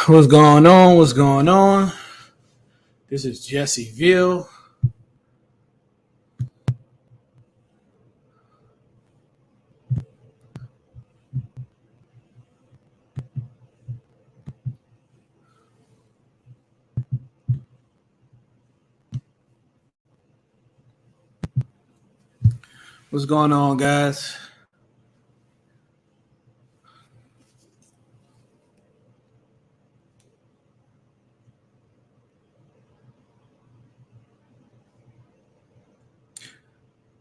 What's going on? What's going on? This is Jesse Veal. What's going on, guys?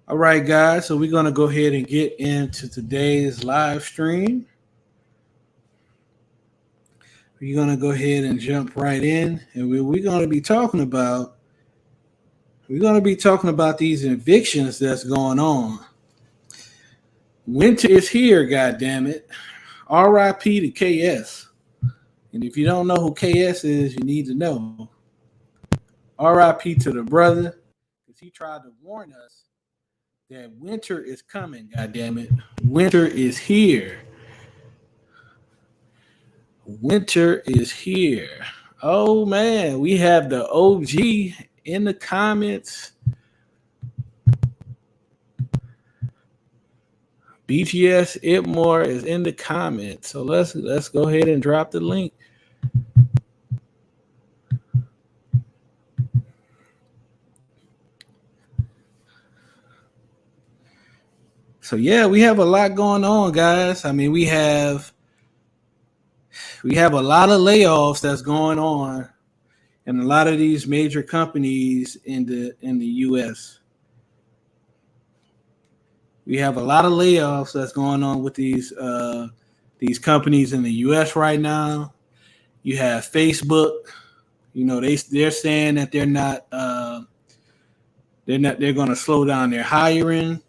All right, guys. So we're gonna go ahead and get into today's live stream. We're gonna go ahead and jump right in, and we're gonna be talking about these evictions that's going on. Winter is here, god damn it. R.I.P. to KS. And if you don't know who KS is, you need to know. R.I.P. to the brother, because he tried to warn us that winter is coming, god damn it. Winter is here. Winter is here. Oh man, we have the OG in the comments. BGS Itmore is in the comments. So let's go ahead and drop the link. So yeah, we have a lot going on, guys. I mean, we have a lot of layoffs that's going on in a lot of these major companies in the US. We have a lot of layoffs that's going on with these companies in the US right now. You have Facebook. You know, they're saying that they're going to slow down their hiring.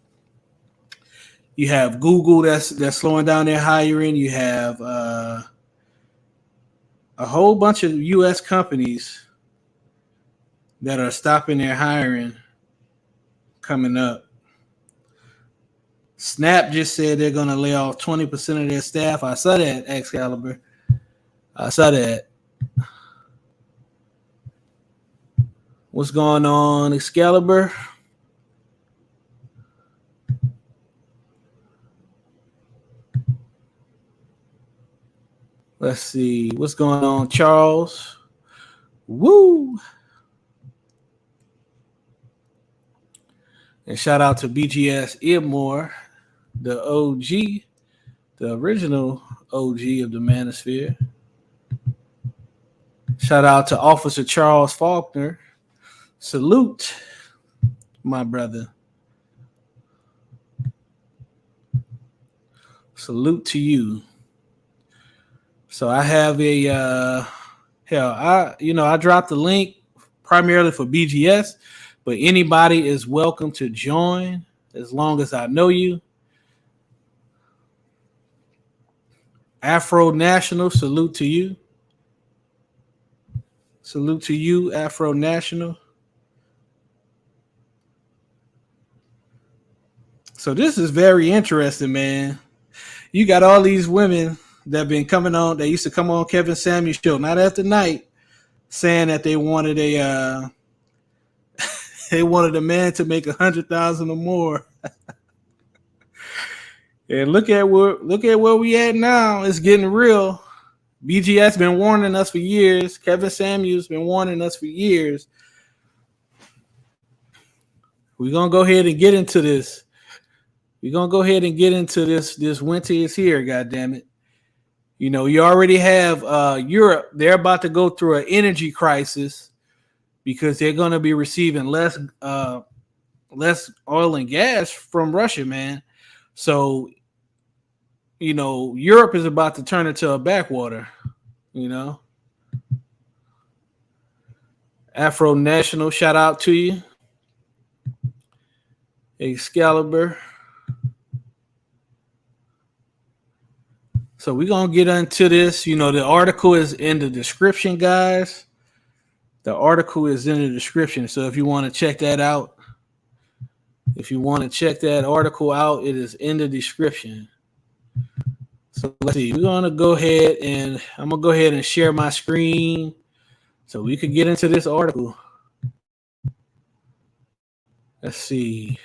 You have Google that's slowing down their hiring. You have a whole bunch of U.S. companies that are stopping their hiring coming up. Snap just said they're going to lay off 20% of their staff. I saw that, Excalibur. I saw that. What's going on, Excalibur? Let's see. What's going on, Charles? Woo! And shout out to BGS Ibmore, the OG, the original OG of the Manosphere. Shout out to Officer Charles Faulkner. Salute, my brother. Salute to you. So I have I dropped the link primarily for BGS, but anybody is welcome to join as long as I know you. Afro National, salute to you. Salute to you, Afro National. So this is very interesting, man. You got all these women that have been coming on. They used to come on Kevin Samuels' show night after night, saying that they wanted a man to make $100,000 or more. And look at where we at now. It's getting real. BGS been warning us for years. Kevin Samuels been warning us for years. We're gonna go ahead and get into this. This winter is here, goddamn it. You know, you already have Europe. They're about to go through an energy crisis because they're going to be receiving less oil and gas from Russia, man. So, you know, Europe is about to turn into a backwater, you know. Afro National, shout out to you. Excalibur. So we're going to get into this. You know, the article is in the description, guys. The article is in the description. So if you want to check that out, if you want to check that article out, it is in the description. So let's see. We're gonna go ahead and I'm gonna go ahead and share my screen so we could get into this article. Let's see.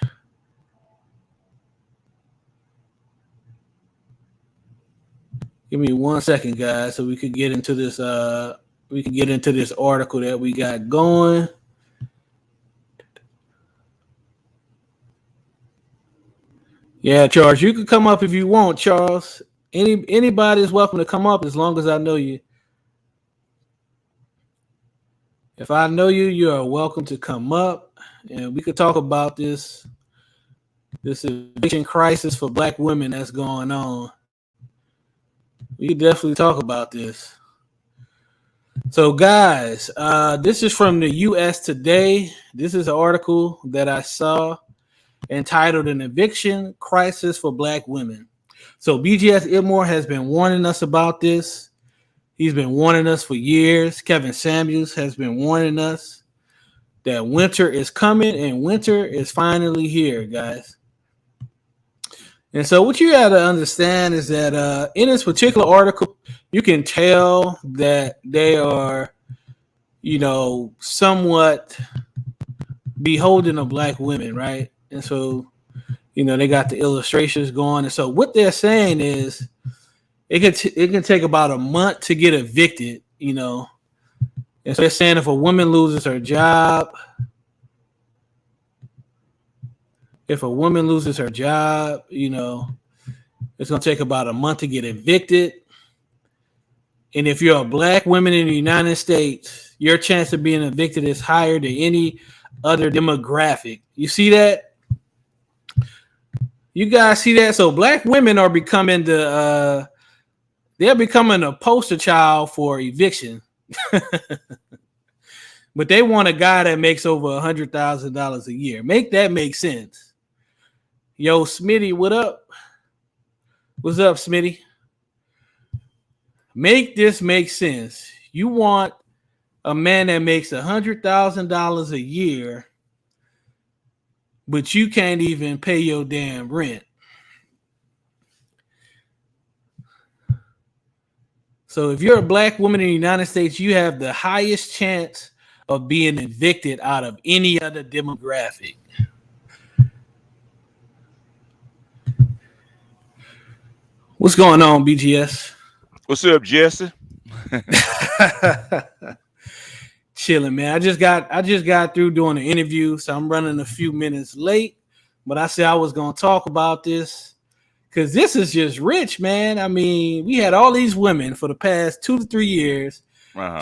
Give me 1 second, guys, so we could get into this. We can get into this article that we got going. Yeah, Charles, you can come up if you want, Charles. Anybody is welcome to come up as long as I know you. If I know you, you are welcome to come up, and we could talk about this eviction crisis for Black women that's going on. We could definitely talk about this. So, guys, this is from the U.S. Today. This is an article that I saw entitled "An Eviction Crisis for Black Women." So, BGS Itmore has been warning us about this. He's been warning us for years. Kevin Samuels has been warning us that winter is coming, and winter is finally here, guys. And so what you got to understand is that in this particular article, you can tell that they are, somewhat beholden of Black women, right? And so, they got the illustrations going. And so what they're saying is it can take about a month to get evicted, And so they're saying if a woman loses her job, it's going to take about a month to get evicted. And if you're a Black woman in the United States, your chance of being evicted is higher than any other demographic. You see that? You guys see that? So Black women are becoming they're becoming a poster child for eviction. But they want a guy that makes over $100,000 a year. Make that make sense. Yo, Smitty, what up? What's up, Smitty? Make this make sense. You want a man that makes $100,000 a year, but you can't even pay your damn rent. So if you're a Black woman in the United States, you have the highest chance of being evicted out of any other demographic. What's going on, BGS? What's up, Jesse? Chilling, man. I just got through doing an interview, so I'm running a few minutes late. But I said I was gonna talk about this because this is just rich, man. I mean, we had all these women for the past 2 to 3 years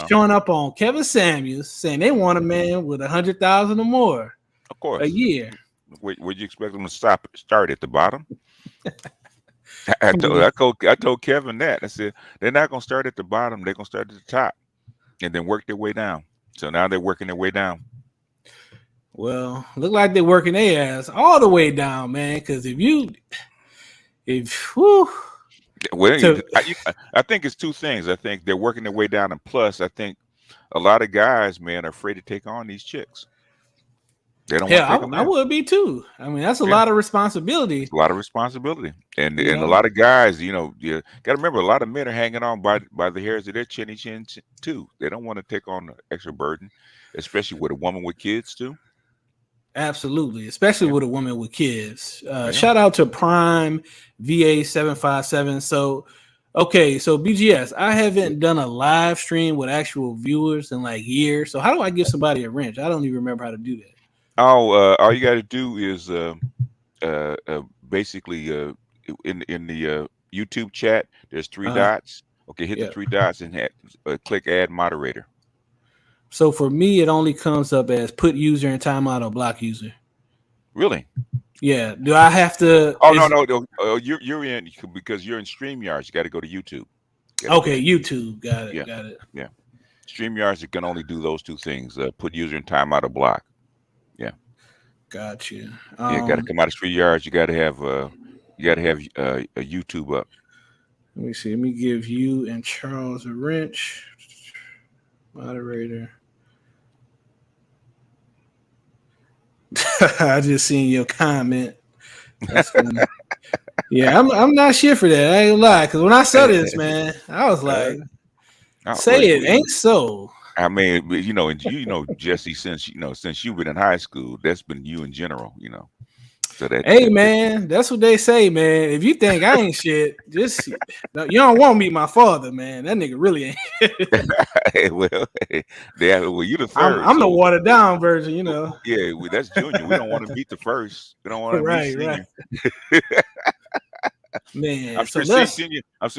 showing up on Kevin Samuels saying they want a man with 100,000 or more, of course, a year. Would you expect them to start at the bottom? I told Kevin that. I said they're not gonna start at the bottom. They're gonna start at the top and then work their way down. So now they're working their way down. Well, look like they're working their ass all the way down, man. Because I think it's two things. I think they're working their way down, and plus, I think a lot of guys, man, are afraid to take on these chicks. They don't want to take them in. I would be too. I mean, that's a lot of responsibility. It's a lot of responsibility, and a lot of guys, you got to remember, a lot of men are hanging on by the hairs of their chinny chin too. They don't want to take on the extra burden, especially with a woman with kids too. Absolutely, especially with a woman with kids. Shout out to Prime VA 757. So BGS, I haven't done a live stream with actual viewers in like years. So how do I give somebody a wrench? I don't even remember how to do that. All you got to do is basically in the YouTube chat, there's 3 dots. Okay, hit the 3 dots and click Add Moderator. So for me, it only comes up as put user in timeout or block user. Really? Yeah. Do I have to? Oh no. You're in because you're in StreamYards. You got to go to YouTube. Okay, YouTube. Got it. Got it. Yeah. StreamYards can only do those 2 things: put user in timeout or block. Yeah. Got you. You got to come out of StreamYards. You got to have a YouTube up. Let me see. Let me give you and Charles a wrench. Moderator. I just seen your comment. That's funny. Yeah, I'm not shit for that. I ain't gonna lie. Because when I saw this, man, I was like, say it ain't so. I mean, and Jesse, since you've been in high school, that's been you in general, So hey, man, that's what they say, man. If you think I ain't shit, just you don't want to meet my father, man. That nigga really ain't. well, you the third. I'm the watered down version, Yeah, that's junior. We don't want to meet the first. We don't want to meet senior. Man, I'm sure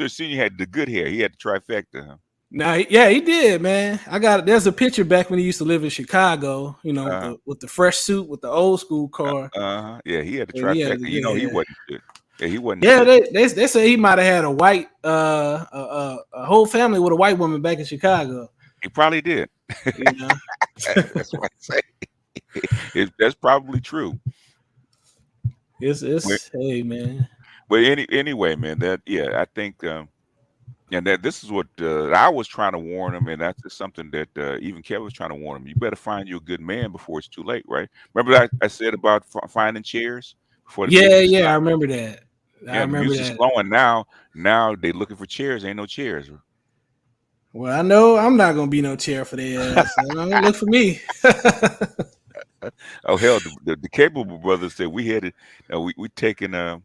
senior had the good hair. He had the trifecta. Huh? Nah, yeah, he did, man. There's a picture back when he used to live in Chicago, with the fresh suit with the old school car. Yeah, he had the trifecta. He wasn't shit. Yeah, he wasn't. Yeah, they say he might have had a white a whole family with a white woman back in Chicago. He probably did. That's what I say. That's probably true. Hey, man. But anyway, man, I think. And that this is what I was trying to warn him, and that's just something that even Kevin was trying to warn him. You better find you a good man before it's too late, right? Remember I said about finding chairs before the I remember that. I remember the music's slowing now. Now they looking for chairs. Ain't no chairs. Well, I know I'm not gonna be no chair for their ass. So don't look for me. Oh hell, the capable brothers said we headed. We taking our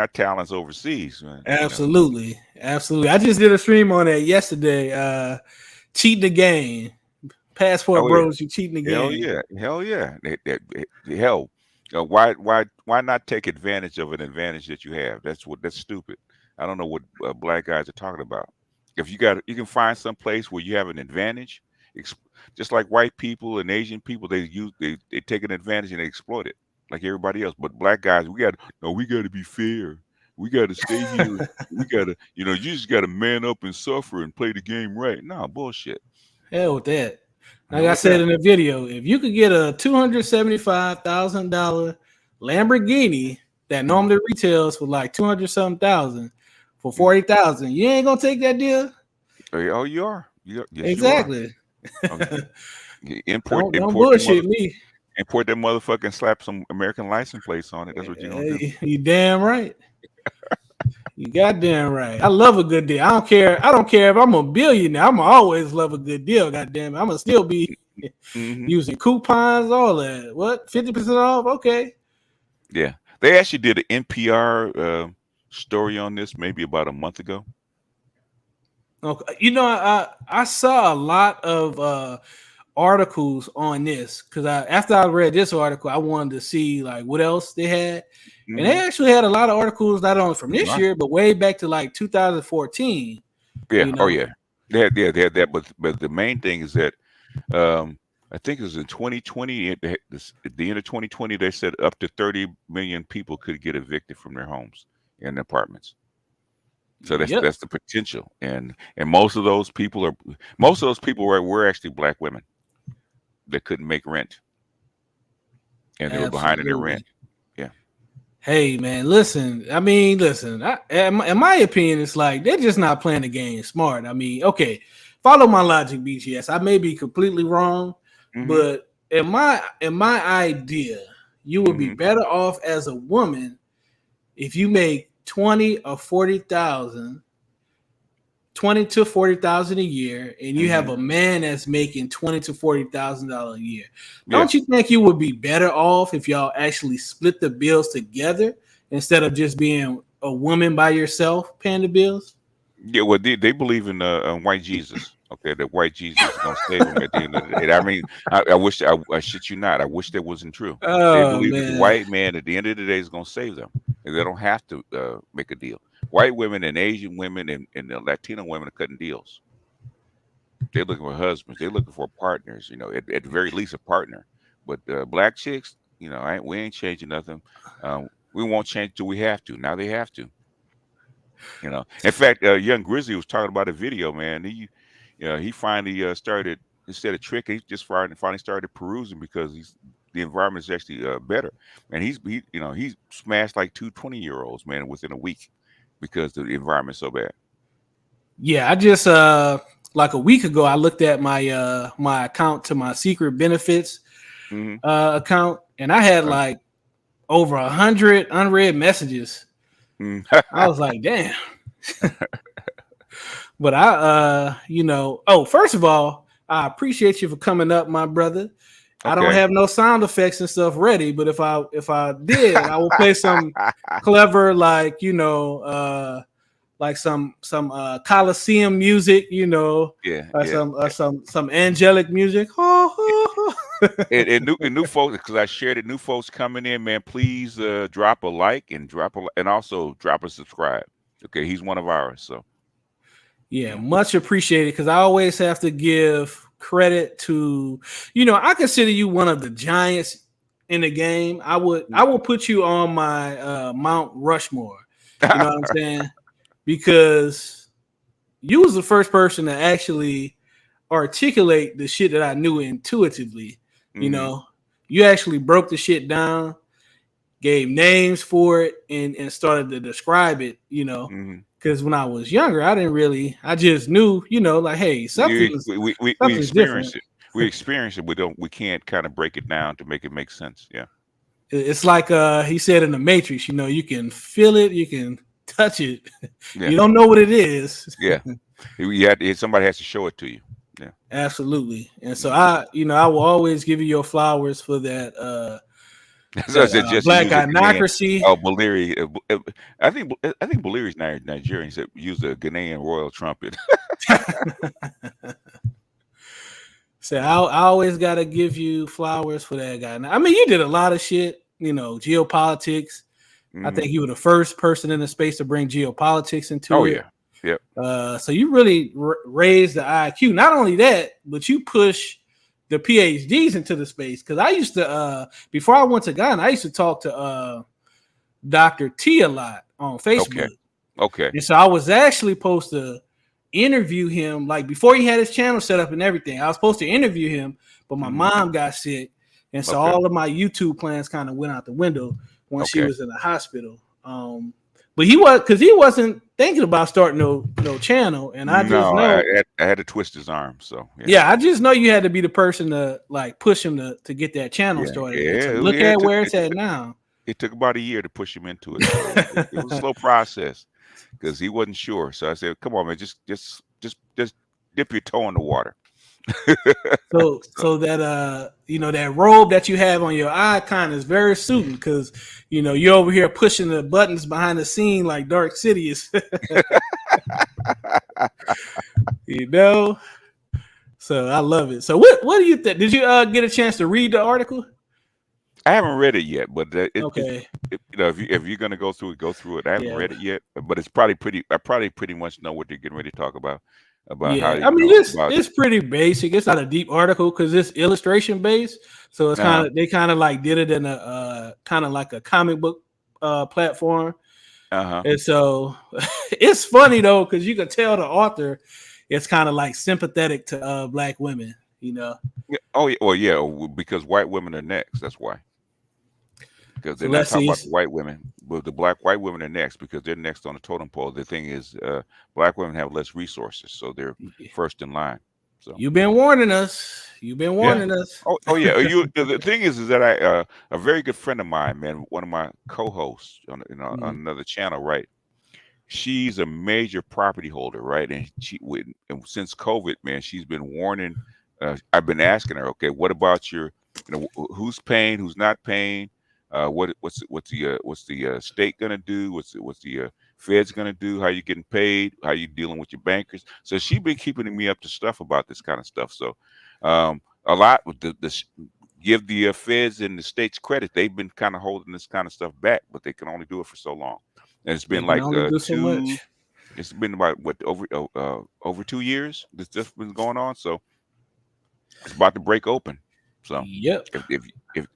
talents overseas, man. Absolutely. Absolutely. I just did a stream on that yesterday. Cheating the game. Passport bros, you cheating the game. Hell yeah. Hell. Why not take advantage of an advantage that you have? That's stupid. I don't know what black guys are talking about. If you can find some place where you have an advantage, just like white people and Asian people, they take an advantage and they exploit it like everybody else. But black guys, we got to be fair. We got to stay here. We got to, you just got to man up and suffer and play the game right. No, bullshit. Hell with that. Like I said in the video, if you could get a $275,000 Lamborghini that normally retails for like 200-something thousand for 40,000, you ain't gonna take that deal. Oh, you are. Yes, exactly. You are. Okay. Don't bullshit me. Import that motherfucker and slap some American license plates on it. That's what you're gonna do. You damn right. You goddamn right. I love a good deal. I don't care if I'm a billionaire. I'm always love a good deal. Goddamn it. I'm gonna still be using coupons, all that. What? 50% off? Okay. Yeah. They actually did an NPR story on this maybe about a month ago. Okay. I saw a lot of articles on this because after I read this article, I wanted to see like what else they had. And they actually had a lot of articles not only from this year, but way back to like 2014. Yeah. Oh yeah. They had that. But the main thing is that I think it was in 2020. At the end of 2020, they said up to 30 million people could get evicted from their homes and apartments. So that's the potential, and most of those people were actually black women that couldn't make rent, and they were behind in their rent. Yeah. Hey man, listen. In my opinion, it's like they're just not playing the game smart. I mean, okay, follow my logic, BGS. I may be completely wrong, but in my idea, you would be better off as a woman if you make 20 to 40,000 a year, and you have a man that's making $20,000 to $40,000 a year. Don't you think you would be better off if y'all actually split the bills together instead of just being a woman by yourself paying the bills? Yeah, well, they believe in white Jesus. Okay, that white Jesus is gonna save them at the end of the day. I mean, I wish I shit you not. I wish that wasn't true. They believe that the white man at the end of the day is gonna save them, and they don't have to make a deal. White women and Asian women and the Latino women are cutting deals. They're looking for husbands. They're looking for partners. At the very least a partner. But black chicks, we ain't changing nothing. We won't change till we have to. Now they have to. In fact, Young Grizzly was talking about a video, man. He finally started, instead of tricking, he just finally started perusing because the environment is actually better. And he smashed like 2 20-year-olds, man, within a week because the environment's so bad. Yeah, I just like a week ago, I looked at my my account to my secret benefits account, and I had like over 100 unread messages. Mm. I was like, damn. But first of all, I appreciate you for coming up, my brother. I don't Okay. have no sound effects and stuff ready, but if I did, I will play some clever, like some Coliseum music, Yeah, or yeah. some angelic music. And new folks, because I shared it. New folks coming in, man. Please drop a like and and also drop a subscribe. Okay, he's one of ours. So Yeah, yeah. much appreciated, because I always have to give credit to, I consider you one of the giants in the game. I will put you on my Mount Rushmore. You know what I'm saying? Because you was the first person to actually articulate the shit that I knew intuitively. You Hmm. know, you actually broke the shit down, gave names for it, and started to describe it. Hmm. Because when I was younger, I just knew, like, hey, We something's different. experience it. We experience it. We can't kind of break it down to make it make sense. Yeah. It's like he said in the Matrix, you can feel it, you can touch it. Yeah. You don't know what it is. Yeah. Somebody has to show it to you. Yeah. Absolutely. And so Mhm. I will always give you your flowers for that So I said just black use a Ghanaian. iconocracy. Oh, Baleri. I think Baleri's Nigerian. He said use a Ghanaian royal trumpet. So I always got to give you flowers for that guy. Now, I mean, you did a lot of shit, geopolitics. I Hmm. think you were the first person in the space to bring geopolitics into Oh it. yeah. Yep. So you really raised the IQ. Not only that, but you push the PhDs into the space. Because I used to, before I went to Ghana, I used to talk to Dr. T a lot on Okay. Facebook. Okay. And so I was actually supposed to interview him, like before he had his channel set up and everything. I was supposed to interview him, but my Hmm. mom got sick. And so Okay. all of my YouTube plans kind of went out the window when she Okay. was in the hospital. But he wasn't thinking about starting no channel. And I just No, I, know, I had to twist his arm. So yeah. yeah, I just know you had to be the person to like push him to get that channel Yeah. started and to Yeah. look Yeah. at where it's at now. It took about a year to push him into it. So it was a slow process because he wasn't sure. So I said, "Come on, man, just dip your toe in the water." So So that that robe that you have on your icon is very suiting, because you're over here pushing the buttons behind the scene like Dark Sidious. you know. So I love it. So what do you think? Did you get a chance to read the article? I haven't read it yet, but Okay. if you're gonna go through it. I haven't Yeah. read it yet, but it's probably pretty. I probably pretty much know what they're getting ready to talk about how Yeah, I mean about. it's pretty basic. It's not a deep article because it's illustration based. So it's Uh they kind of like did it in a kind of like a comic book platform. huh. And so it's funny though, because you can tell the author is kind of like sympathetic to black women, Yeah. Oh yeah. Well, yeah. Because white women are next. That's why. Because So they're not let's talking see. about the white women, but the black white women are next because they're next on the totem pole. The thing is, black women have less resources, so they're first in line. So You've been warning us. You've been yeah. warning us. Oh yeah. The thing is that a very good friend of mine, man, one of my co-hosts on on Mhm. another channel, right? She's a major property holder, right? And since COVID, man, she's been warning. I've been asking her, okay, what about who's paying, who's not paying? What's the state gonna do? What's the Fed's gonna do? How you getting paid? How you dealing with your bankers? So she's been keeping me up to stuff about this kind of stuff. So a lot with give the feds and the states credit. They've been kind of holding this kind of stuff back, but they can only do it for so long. And it's They been can like only do so much. it's been about what over 2 years this just been going on. So it's about to break open. So Yep. if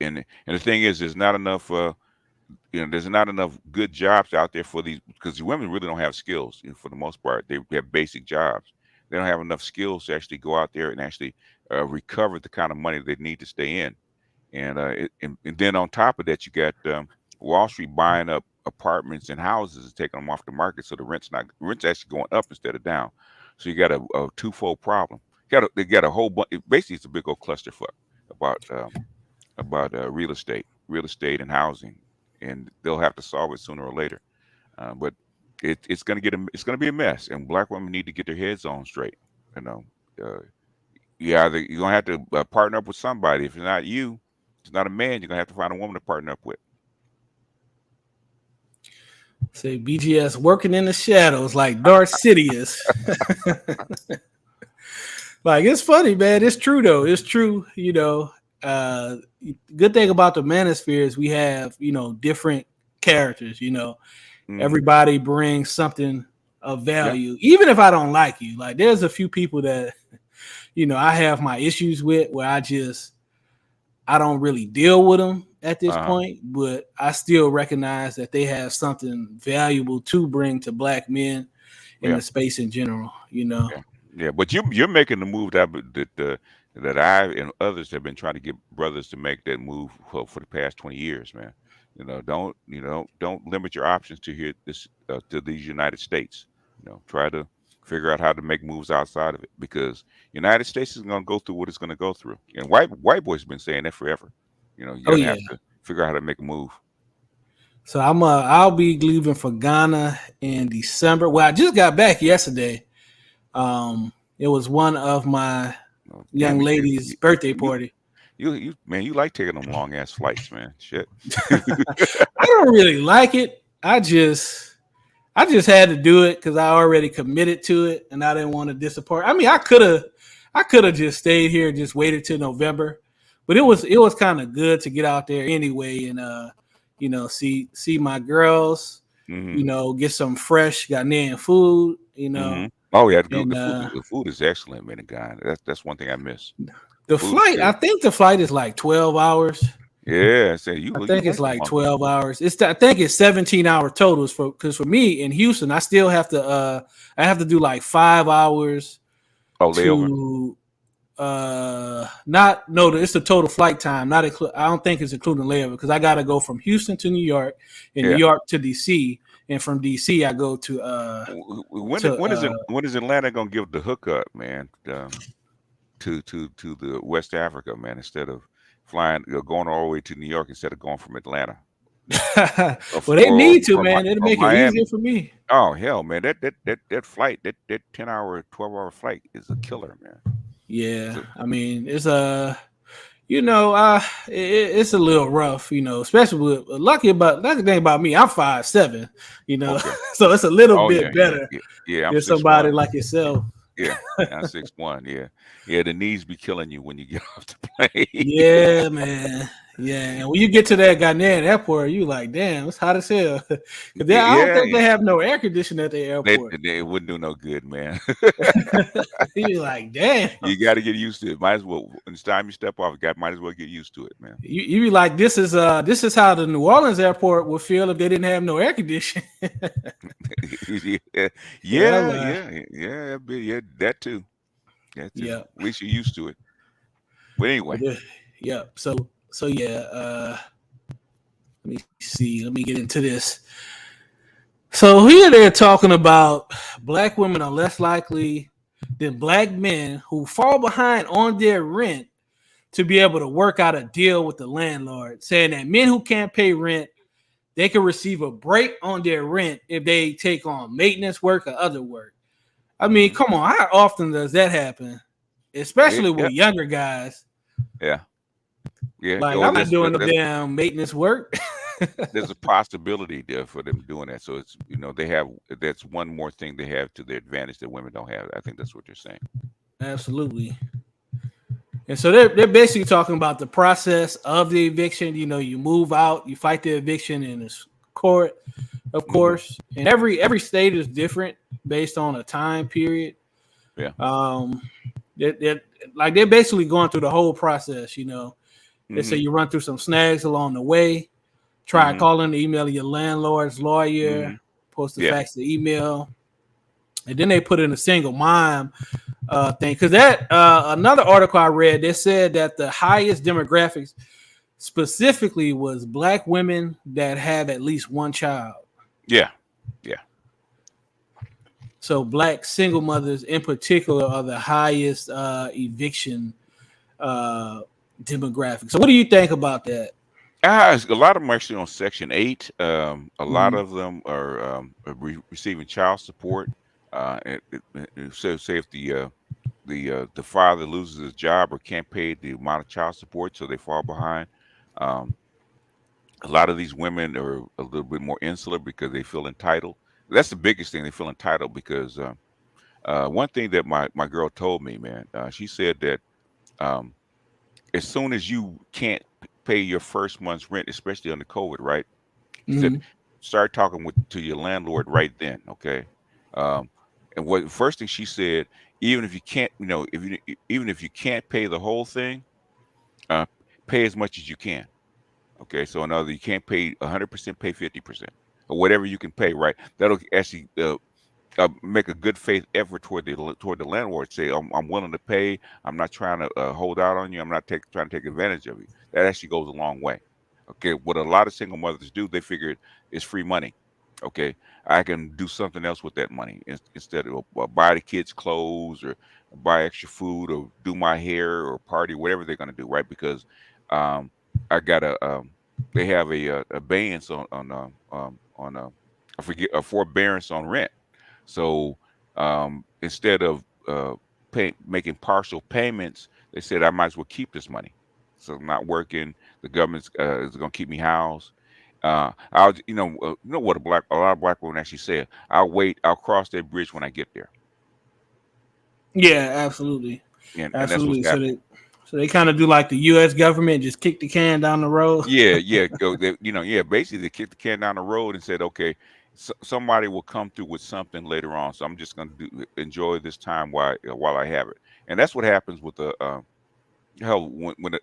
and the thing is, there's not enough there's not enough good jobs out there for these because women really don't have skills for the most part. They have basic jobs. They don't have enough skills to actually go out there and actually recover the kind of money they need to stay in. And then on top of that, you got Wall Street buying up apartments and houses and taking them off the market, so the rent's actually going up instead of down. So you got a twofold problem. They got a whole bunch. Basically, it's a big old clusterfuck about real estate and housing. and they'll have to solve it sooner or later. But it's going to it's going to be a mess, and black women need to get their heads on straight. You know, uh, you're going to have to partner up with somebody. If it's not you, it's not a man. You're going to have to find a woman to partner up with. Say BGS working in the shadows like Darth Sidious. Like, it's funny, man. It's true though. It's true. You know, good thing about the manosphere is we have, you know, different characters. You know, everybody brings something of value, even if I don't like you. Like, there's a few people that, you know, I have my issues with where I don't really deal with them at this point, but I still recognize that they have something valuable to bring to black men in the space in general, you know. Yeah, but you're making the move that I and others have been trying to get brothers to make that move for the past 20 years, man. You know, don't limit your options to to these United States. You know, try to figure out how to make moves outside of it, because United States is going to go through what it's going to go through. And white boys have been saying that forever. You know, you have to figure out how to make a move. So I'll be leaving for Ghana in December. Well, I just got back yesterday. It was one of my young ladies' birthday party. You man, you like taking them long ass flights, man. Shit. I don't really like it. I just had to do it because I already committed to it, and I didn't want to disappoint. I mean, I could have just stayed here and just waited till November, but it was kind of good to get out there anyway, and you know, see my girls, you know, get some fresh Ghanaian food, you know. Oh yeah, the food is excellent, man. That's one thing I miss. The flight, I think the flight is like 12 hours. Yeah, I think it's like 12 hours. I think it's 17 hour totals because for me in Houston, I still have to do like 5 hours. Layover. It's the total flight time. I don't think it's including layover because I got to go from Houston to New York and New York to DC, and from DC I go to. When is Atlanta gonna give the hookup, man? To the West Africa, man, instead of going all the way to New York instead of going from Atlanta. Well, they need to, man. It'll make it easier for me. Oh hell, man, that flight, that 10-hour, 12-hour flight is a killer, man. Yeah, I mean, it's it's a little rough, you know, especially with lucky thing about me, I'm 5'7", you know, so it's a little bit better. Yeah, I'm than somebody like yourself. Yeah, I'm 6'1". Yeah, the knees be killing you when you get off the plane. Yeah, man. Yeah, and when you get to that Ghanaian airport, you like, damn, it's hot as hell. Because I don't think they have no air conditioning at the airport. They wouldn't do no good, man. You're like, damn. You got to get used to it. Might as well. When it's time you step off, might as well get used to it, man. You be like, this is how the New Orleans airport would feel if they didn't have no air conditioning. Yeah, that too. Yeah, at least you're used to it. But anyway, yeah. So yeah. Let me see. Let me get into this. So here they're talking about black women are less likely than black men who fall behind on their rent to be able to work out a deal with the landlord, saying that men who can't pay rent, they can receive a break on their rent if they take on maintenance work or other work. I mean, come on, how often does that happen? Especially with younger guys. Yeah. Like, I'm not doing the damn maintenance work. There's a possibility there for them doing that. So it's, you know, that's one more thing they have to their advantage that women don't have. I think that's what you're saying. Absolutely. And so they're basically talking about the process of the eviction. You know, you move out, you fight the eviction in this court, of course. And every state is different based on a time period. Yeah. They're basically going through the whole process, you know. They say you run through some snags along the way. Try calling, emailing your landlord's lawyer, post the fax, the email. And then they put in a single mom thing. Because another article I read, they said that the highest demographics specifically was black women that have at least one child. Yeah. So black single mothers in particular are the highest eviction demographic. So what do you think about that? A lot of them are actually on Section 8. A lot Mhm. of them are receiving child support. So say if the father loses his job or can't pay the amount of child support, so they fall behind. Um, a lot of these women are a little bit more insular because they feel entitled. That's the biggest thing. They feel entitled because one thing that my girl told me, man, she said that um, as soon as you can't pay your first month's rent, especially under COVID, right? She said, Mhm. start talking to your landlord right then, okay? Um, and what first thing she said, even if you can't, even if you can't pay the whole thing, uh, pay as much as you can. Okay, so in other, you can't pay 100%, pay 50% or whatever you can pay, right? That'll actually make a good faith effort toward the landlord. Say, I'm willing to pay. I'm not trying to hold out on you. I'm not trying to take advantage of you. That actually goes a long way. Okay, what a lot of single mothers do, they figure it's free money. Okay, I can do something else with that money instead of buy the kids clothes or buy extra food or do my hair or party, whatever they're going to do, right? Because um, I got they have a abeyance I forget a forbearance on rent. So instead of making partial payments, they said I might as well keep this money. So I'm not working. The government is going to keep me housed. You know what a lot of black women actually say. I'll wait. I'll cross that bridge when I get there, Yeah, absolutely, and that's what's absolutely. happening. So they kind of do like the U.S. government, just kick the can down the road. Yeah, yeah, yeah. Basically, they kicked the can down the road and said, okay, somebody will come through with something later on. So I'm just going to enjoy this time while I have it. And that's what happens with the hell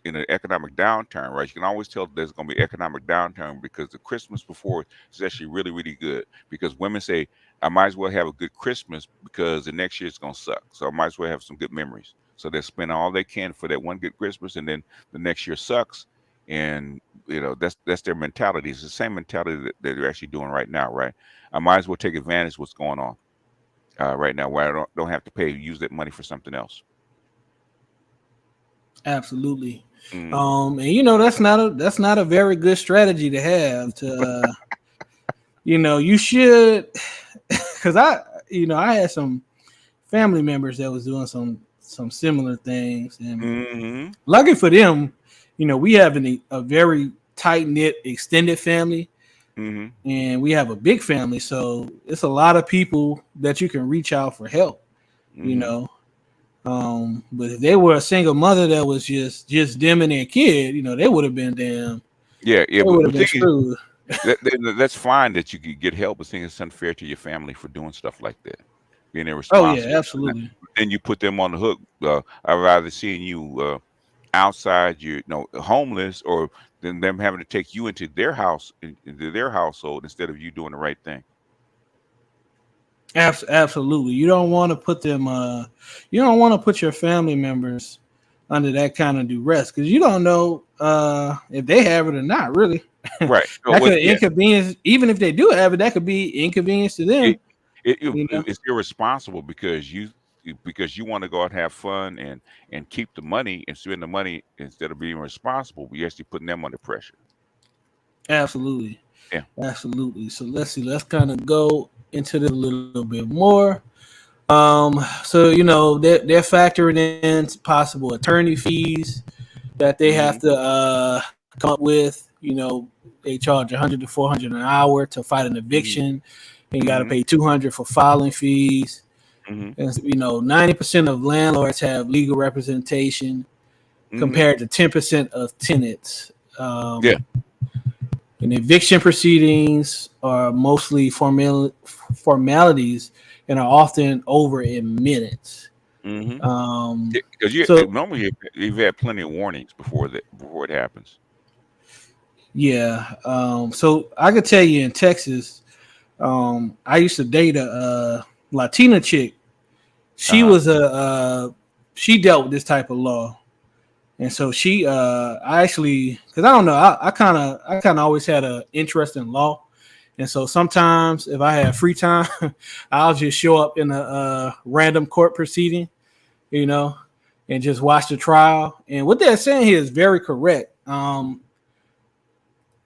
in an economic downturn, right? You can always tell there's going to be economic downturn because the Christmas before is actually really, really good. Because women say, I might as well have a good Christmas because the next year it's going to suck. So I might as well have some good memories. So they spend all they can for that one good Christmas, and then the next year sucks. And that's their mentality. It's the same mentality that they're actually doing right now, right? I might as well take advantage of what's going on right now, where I don't have to use that money for something else. Absolutely. Mm. And that's not a very good strategy to have. You should, because I had some family members that was doing some similar things, and Hmm. lucky for them, we have a very tight knit extended family, Hmm. and we have a big family, so it's a lot of people that you can reach out for help. You Hmm. know, but if they were a single mother that was just them and their kid, they would have been damn. Yeah, yeah, They would have but been thing is, screwed. that's fine that you could get help, but thing it's unfair to your family for doing stuff like that, being Oh yeah, irresponsible. absolutely, Then you put them on the hook. I'd rather seeing you outside, homeless, or than them having to take you into their house, into their household, instead of you doing the right thing. absolutely. You don't want to put them. You don't want to put your family members under that kind of duress because you don't know if they have it or not. Really, Right. So, that could yeah, inconvenience. Even if they do have it, that could be inconvenience to them. it, You know. it's irresponsible because you want to go out and have fun and keep the money and spend the money instead of being responsible. We actually putting them under pressure. Absolutely. Yeah. Absolutely. So let's see. Let's kind of go into this a little bit more. So they're factoring in possible attorney fees that they have Hmm. to come up with. They charge 100 to 400 an hour to fight an Hmm. eviction, and you got to Hmm. pay 200 for filing fees. Hmm. And 90% of landlords have legal representation Hmm. compared to 10% of tenants. Yeah. And eviction proceedings are mostly formalities and are often over in minutes. Hmm. Um, Because so normally you've had plenty of warnings before it happens. yeah, so I could tell you in Texas, I used to date a Latina chick. Uh She huh. was she dealt with this type of law, and so I actually, because I don't know, I kind of always had an interest in law. And so sometimes if I have free time, I'll just show up in a random court proceeding, you know, and just watch the trial. And what they're saying here is very correct.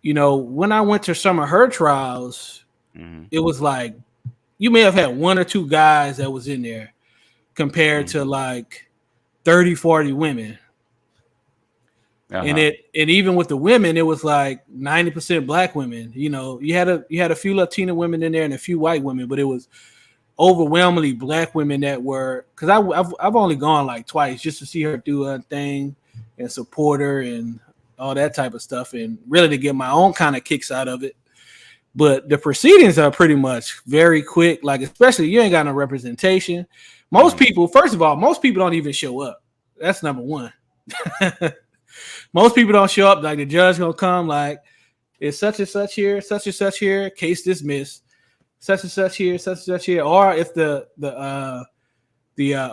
when I went to some of her trials, it was like you may have had 1 or 2 guys that was in there compared to like 30, 40 women. And even with the women, it was like 90% black women. You had a few Latina women in there and a few white women, but it was overwhelmingly black women that were, because I've only gone like twice just to see her do her thing and support her and all that type of stuff, and really to get my own kind of kicks out of it. But the proceedings are pretty much very quick, like especially you ain't got no representation. Most people, first of all, most people don't even show up. That's number one. Most people don't show up. Like the judge gonna come, like it's such and such here, case dismissed. Such and such here, such and such here. Or if the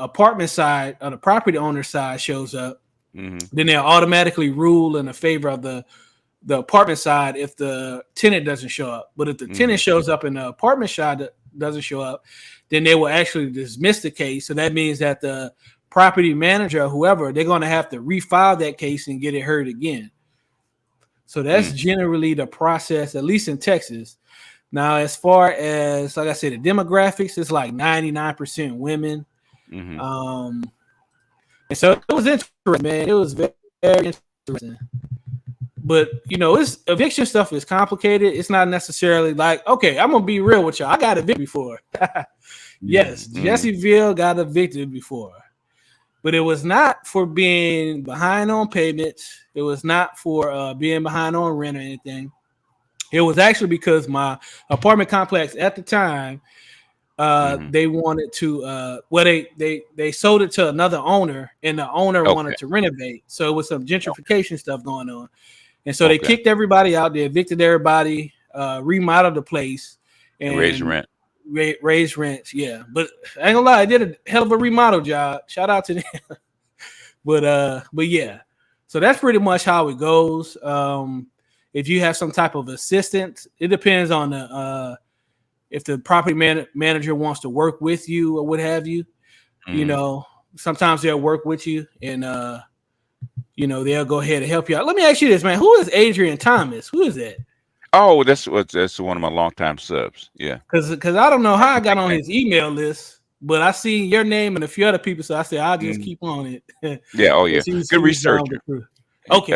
apartment side or the property owner side shows up, then they'll automatically rule in the favor of the apartment side if the tenant doesn't show up. But if the tenant shows up and the apartment side doesn't show up, then they will actually dismiss the case. So that means that the property manager or whoever, they're going to have to refile that case and get it heard again. So that's generally the process, at least in Texas. Now, as far as, like I said, the demographics, it's like 99% women. And so it was interesting, man. It was very, very interesting. But, it's eviction stuff is complicated. It's not necessarily like, okay, I'm going to be real with y'all. I got evicted before. Yes, Jesse Veal got evicted before. But it was not for being behind on payments. It was not for being behind on rent or anything. It was actually because my apartment complex at the time, they wanted to, they sold it to another owner, and the owner wanted to renovate. So it was some gentrification stuff going on. And so they kicked everybody out. They evicted everybody, remodeled the place. And raised rent. Raised rents, yeah. But I ain't gonna lie, I did a hell of a remodel job. Shout out to them. But yeah. So that's pretty much how it goes. If you have some type of assistance, it depends on if the property manager wants to work with you or what have you. Sometimes they'll work with you and they'll go ahead and help you out. Let me ask you this, man. Who is Adrian Thomas? Who is that? Oh, that's one of my longtime subs. Yeah. Because I don't know how I got on his email list, but I see your name and a few other people, so I said I'll just keep on it. Yeah. Oh, yeah. Good researcher. Okay.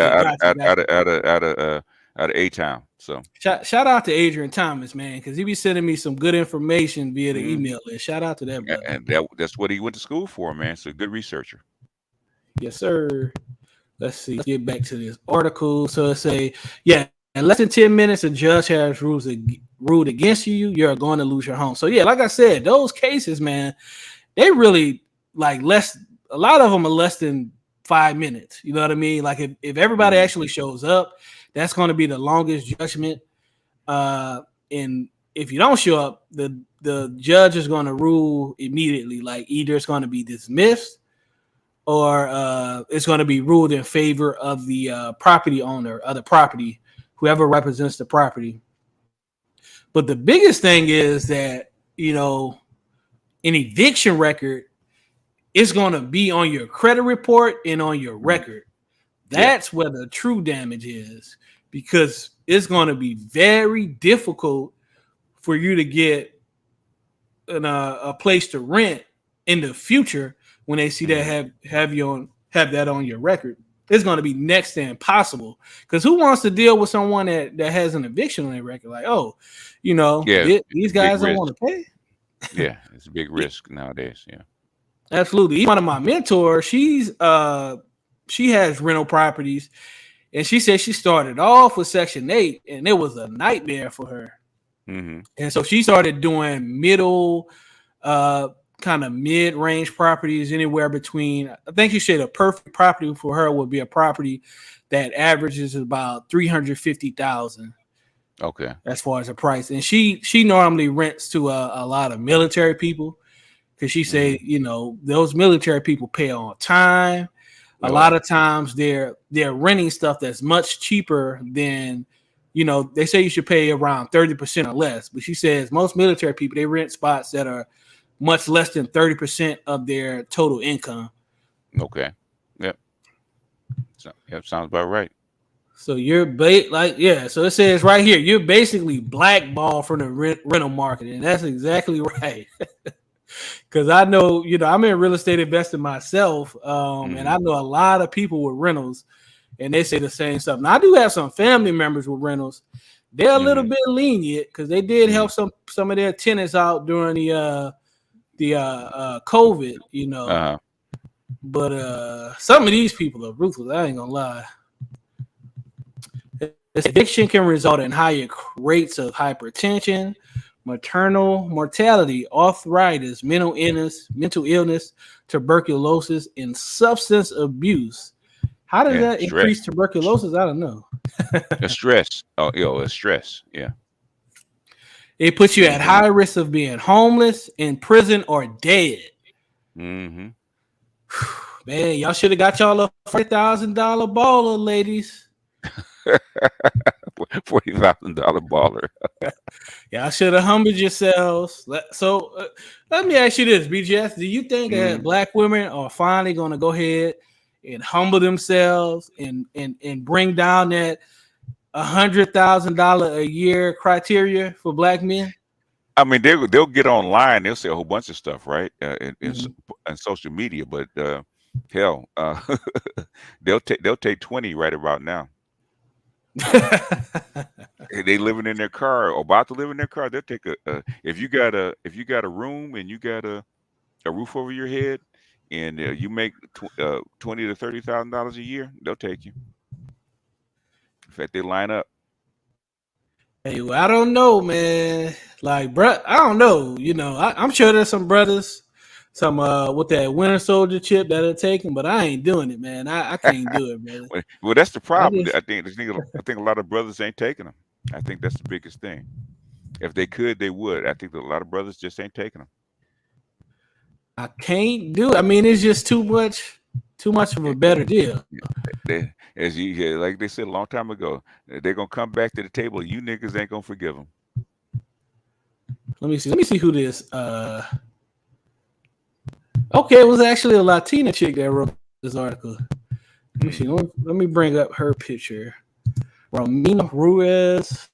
Out of A-Town. So shout out to Adrian Thomas, man, because he be sending me some good information via the email list. Shout out to that, brother. And that's what he went to school for, man. So good researcher. Yes, sir. Let's see. Let's get back to this article. So it say, in less than 10 minutes, a judge has ruled against you. You're going to lose your home. So yeah, like I said, those cases, man, they really like a lot of them are less than 5 minutes. You know what I mean? Like if everybody actually shows up, that's going to be the longest judgment. And if you don't show up, the judge is going to rule immediately. Like either it's going to be dismissed or it's going to be ruled in favor of the property owner of the property, whoever represents the property. But the biggest thing is that, an eviction record is going to be on your credit report and on your record. That's where the true damage is, because it's going to be very difficult for you to get a place to rent in the future when they see that have that on your record. It's going to be next to impossible, because who wants to deal with someone that has an eviction on their record? Like, these guys don't want to pay. Yeah, it's a big risk nowadays. Yeah, absolutely. One of my mentors, she has rental properties, and she said she started off with Section 8, and it was a nightmare for her. And so she started doing middle, kind of mid-range properties, anywhere between, I think you said a perfect property for her would be a property that averages about $350,000. Okay. As far as the price. And she normally rents to a lot of military people, because she said, those military people pay on time. A lot of times they're renting stuff that's much cheaper than, they say you should pay around 30% or less. But she says most military people, they rent spots that are much less than 30% of their total income. Okay. Yep. So, sounds about right. So you're so it says right here, you're basically blackballed from the rental market, and that's exactly right. Because I know, I'm in real estate investing myself, and I know a lot of people with rentals, and they say the same stuff. Now I do have some family members with rentals. They're a little bit lenient because they did help some of their tenants out during the COVID, But some of these people are ruthless. I ain't gonna lie. Addiction can result in higher rates of hypertension, maternal mortality, arthritis, mental illness, tuberculosis, and substance abuse. How does that increase tuberculosis? I don't know. Stress. It's stress. Yeah. It puts you at high risk of being homeless, in prison, or dead. Mm-hmm. Man, y'all should have got y'all a $40,000 baller, ladies. $40,000 baller. Y'all should have humbled yourselves. So let me ask you this, BGS. Do you think that black women are finally going to go ahead and humble themselves and bring down that $100,000 a year criteria for black men? I mean, they'll get online. They'll say a whole bunch of stuff, right? In social media, but hell, they'll take 20 right about now. They living in their car or about to live in their car. They'll take if you got a room and you got a roof over your head and you make $20,000 to $30,000 a year, they'll take you. In fact, they line up. Hey, well, I don't know, man. Like, bro, I don't know. I'm sure there's some brothers, some with that Winter Soldier chip that are taking, but I ain't doing it, man. I can't do it, man. Well, that's the problem. I think a lot of brothers ain't taking them. I think that's the biggest thing. If they could, they would. I think that a lot of brothers just ain't taking them. I can't do it. I mean, it's just too much of a better deal. Like they said a long time ago, they're gonna come back to the table. You niggas ain't gonna forgive them. Let me see who this. Okay, it was actually a Latina chick that wrote this article. Let me see. Let me bring up her picture. Romina Ruiz.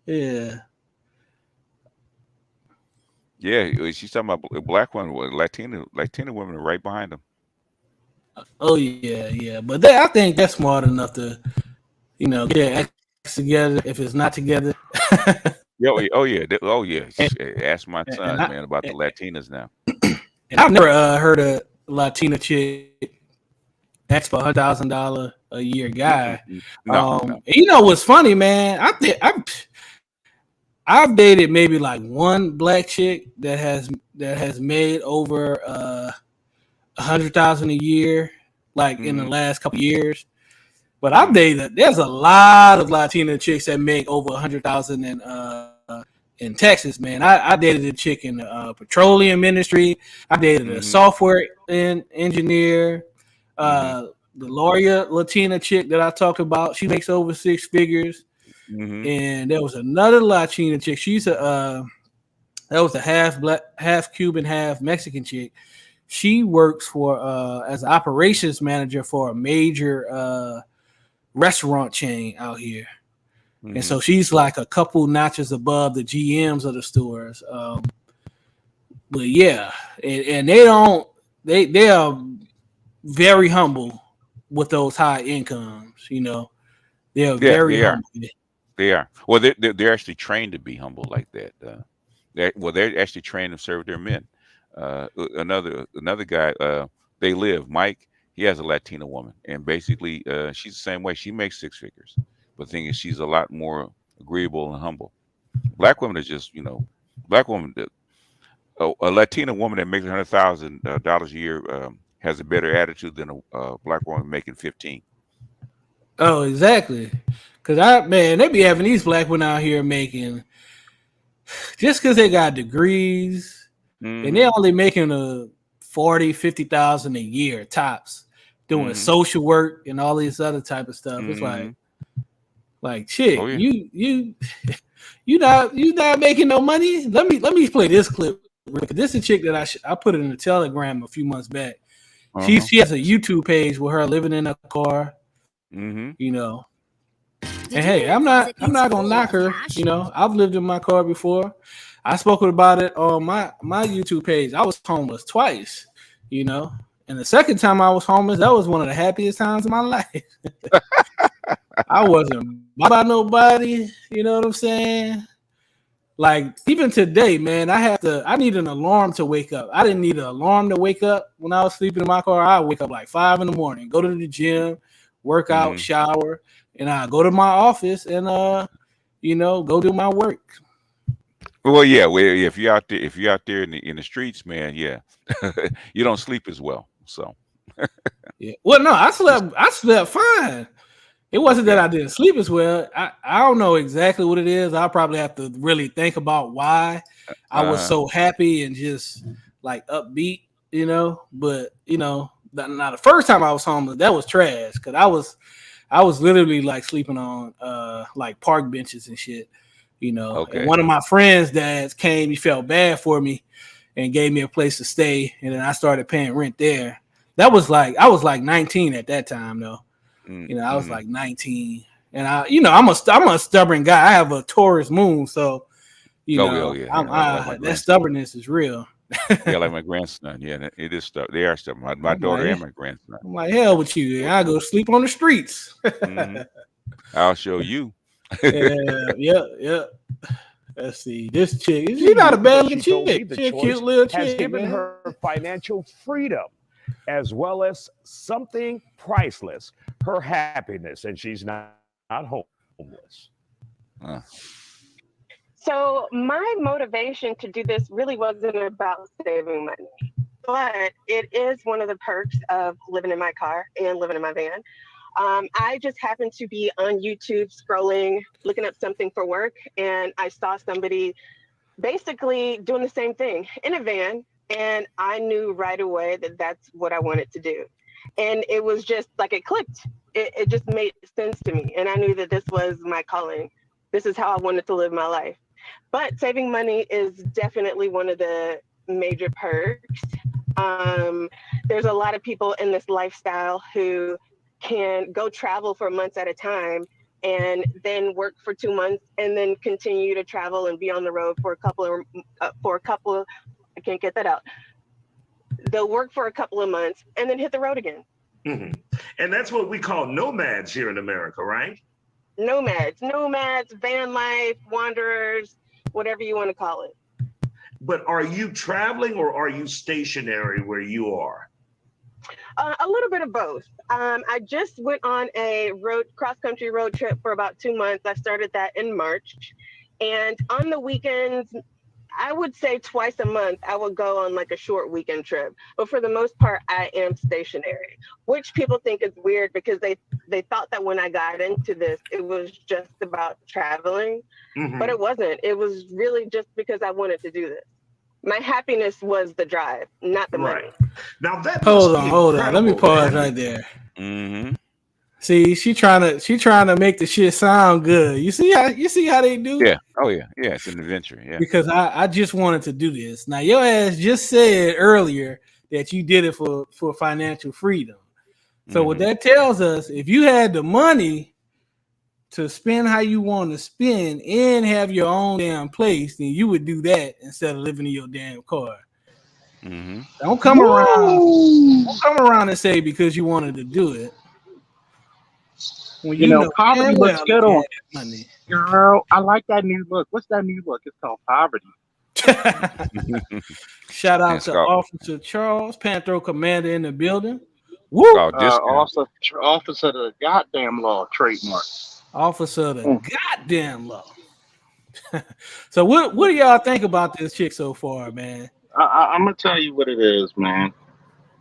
Yeah. Yeah, she's talking about black women. Latina women are right behind them. Oh yeah. But I think that's smart enough to, get their acts together if it's not together. Oh yeah. Ask my son, man, about the Latinas now. And I've never heard a Latina chick ask for $100,000 a year guy. No. You know what's funny, man? I've dated maybe like one black chick that has made over $100,000 a year, like in the last couple of years. But I've dated. There's a lot of Latina chicks that make over $100,000 in Texas, man. I dated a chick in the petroleum industry. I dated a software engineer. The lawyer Latina chick that I talked about, she makes over 6 figures. And there was another Latina chick. That was a half black, half Cuban, half Mexican chick. She works for as an operations manager for a major restaurant chain out here. And so she's like a couple notches above the GMs of the stores. But yeah, and they are very humble with those high incomes. They are very humble. They are. Well, they're actually trained to be humble like that. They're actually trained to serve their men. Another guy, Mike. He has a Latina woman, and basically, she's the same way. She makes 6 figures, but the thing is, she's a lot more agreeable and humble. Black women are just, black woman. A Latina woman that makes $100,000 a year has a better attitude than a black woman making 15. Oh, exactly. Because they be having these black women out here making, just because they got degrees, and they're only making $40,000-$50,000 a year tops, doing social work and all this other type of stuff. It's like chick, you not making no money. Let me play this clip. This is a chick that I put it in the Telegram a few months back. She has a YouTube page with her living in a car. And hey, I'm not gonna knock her. You know, I've lived in my car before. I spoke about it on my YouTube page. I was homeless twice, you know. And the second time I was homeless, that was one of the happiest times of my life. I wasn't bothered by nobody, you know what I'm saying? Like even today, man, I need an alarm to wake up. I didn't need an alarm to wake up when I was sleeping in my car. I wake up like 5 a.m, go to the gym, work out, shower, and I go to my office and you know, go do my work. Well, yeah. Well, if you're out there in the streets, man, yeah, you don't sleep as well. So Yeah. Well, no, I slept fine. It wasn't that I didn't sleep as well. I don't know exactly what it is. I'll probably have to really think about why I was so happy and just like upbeat, you know. But you know, now the first time I was homeless, that was trash because I was literally like sleeping on like park benches and shit, you know. Okay. And one of my friends' dads came, he felt bad for me and gave me a place to stay, and then I started paying rent there. I was like 19 at that time though. You know, I was like 19, and you know, I'm a stubborn guy. I have a Taurus moon, so you know, that stubbornness is real. Yeah, like my grandson. Yeah, it is stuff. They are stubborn. My daughter and my grandson. I'm like, hell with you. I go sleep on the streets. I'll show you. Yeah. Let's see. This chick, she's not a bad looking chick. She's a cute little chick. Has given her financial freedom, as well as something priceless, her happiness, and she's not homeless. So my motivation to do this really wasn't about saving money, but it is one of the perks of living in my car and living in my van. I just happened to be on YouTube scrolling, looking up something for work, and I saw somebody basically doing the same thing in a van. And I knew right away that that's what I wanted to do. And it was just like it clicked. It just made sense to me. And I knew that this was my calling. This is how I wanted to live my life. But saving money is definitely one of the major perks. There's a lot of people in this lifestyle who can go travel for months at a time and then work for 2 months and then continue to travel and be on the road for a couple of I can't get that out. They'll work for a couple of months and then hit the road again. Mm-hmm. And that's what we call nomads here in America, right? Nomads, van life, wanderers, whatever you want to call it. But are you traveling or are you stationary where you are? A little bit of both. I just went on a cross-country road trip for about 2 months. I started that in March. And on the weekends, I would say twice a month, I would go on like a short weekend trip. But for the most part, I am stationary, which people think is weird because they thought that when I got into this, it was just about traveling. But it wasn't. It was really just because I wanted to do this. My happiness was the drive, not the money. Now that hold on. Let me pause right there. See, she trying to make the shit sound good. You see how they do? Yeah. Oh yeah. Yeah. It's an adventure. Yeah. Because I just wanted to do this. Now your ass just said earlier that you did it for financial freedom. So what that tells us, if you had the money to spend how you want to spend and have your own damn place, then you would do that instead of living in your damn car. Don't come around and say because you wanted to do it. When you know poverty looks good on money. Girl, I like that new look. What's that new look? It's called poverty. Shout out to Officer Charles, Panthro Commander in the building. Woo! Officer of the goddamn law trademark. Officer of the goddamn law. So what do y'all think about this chick so far, man? I'm gonna tell you what it is, man.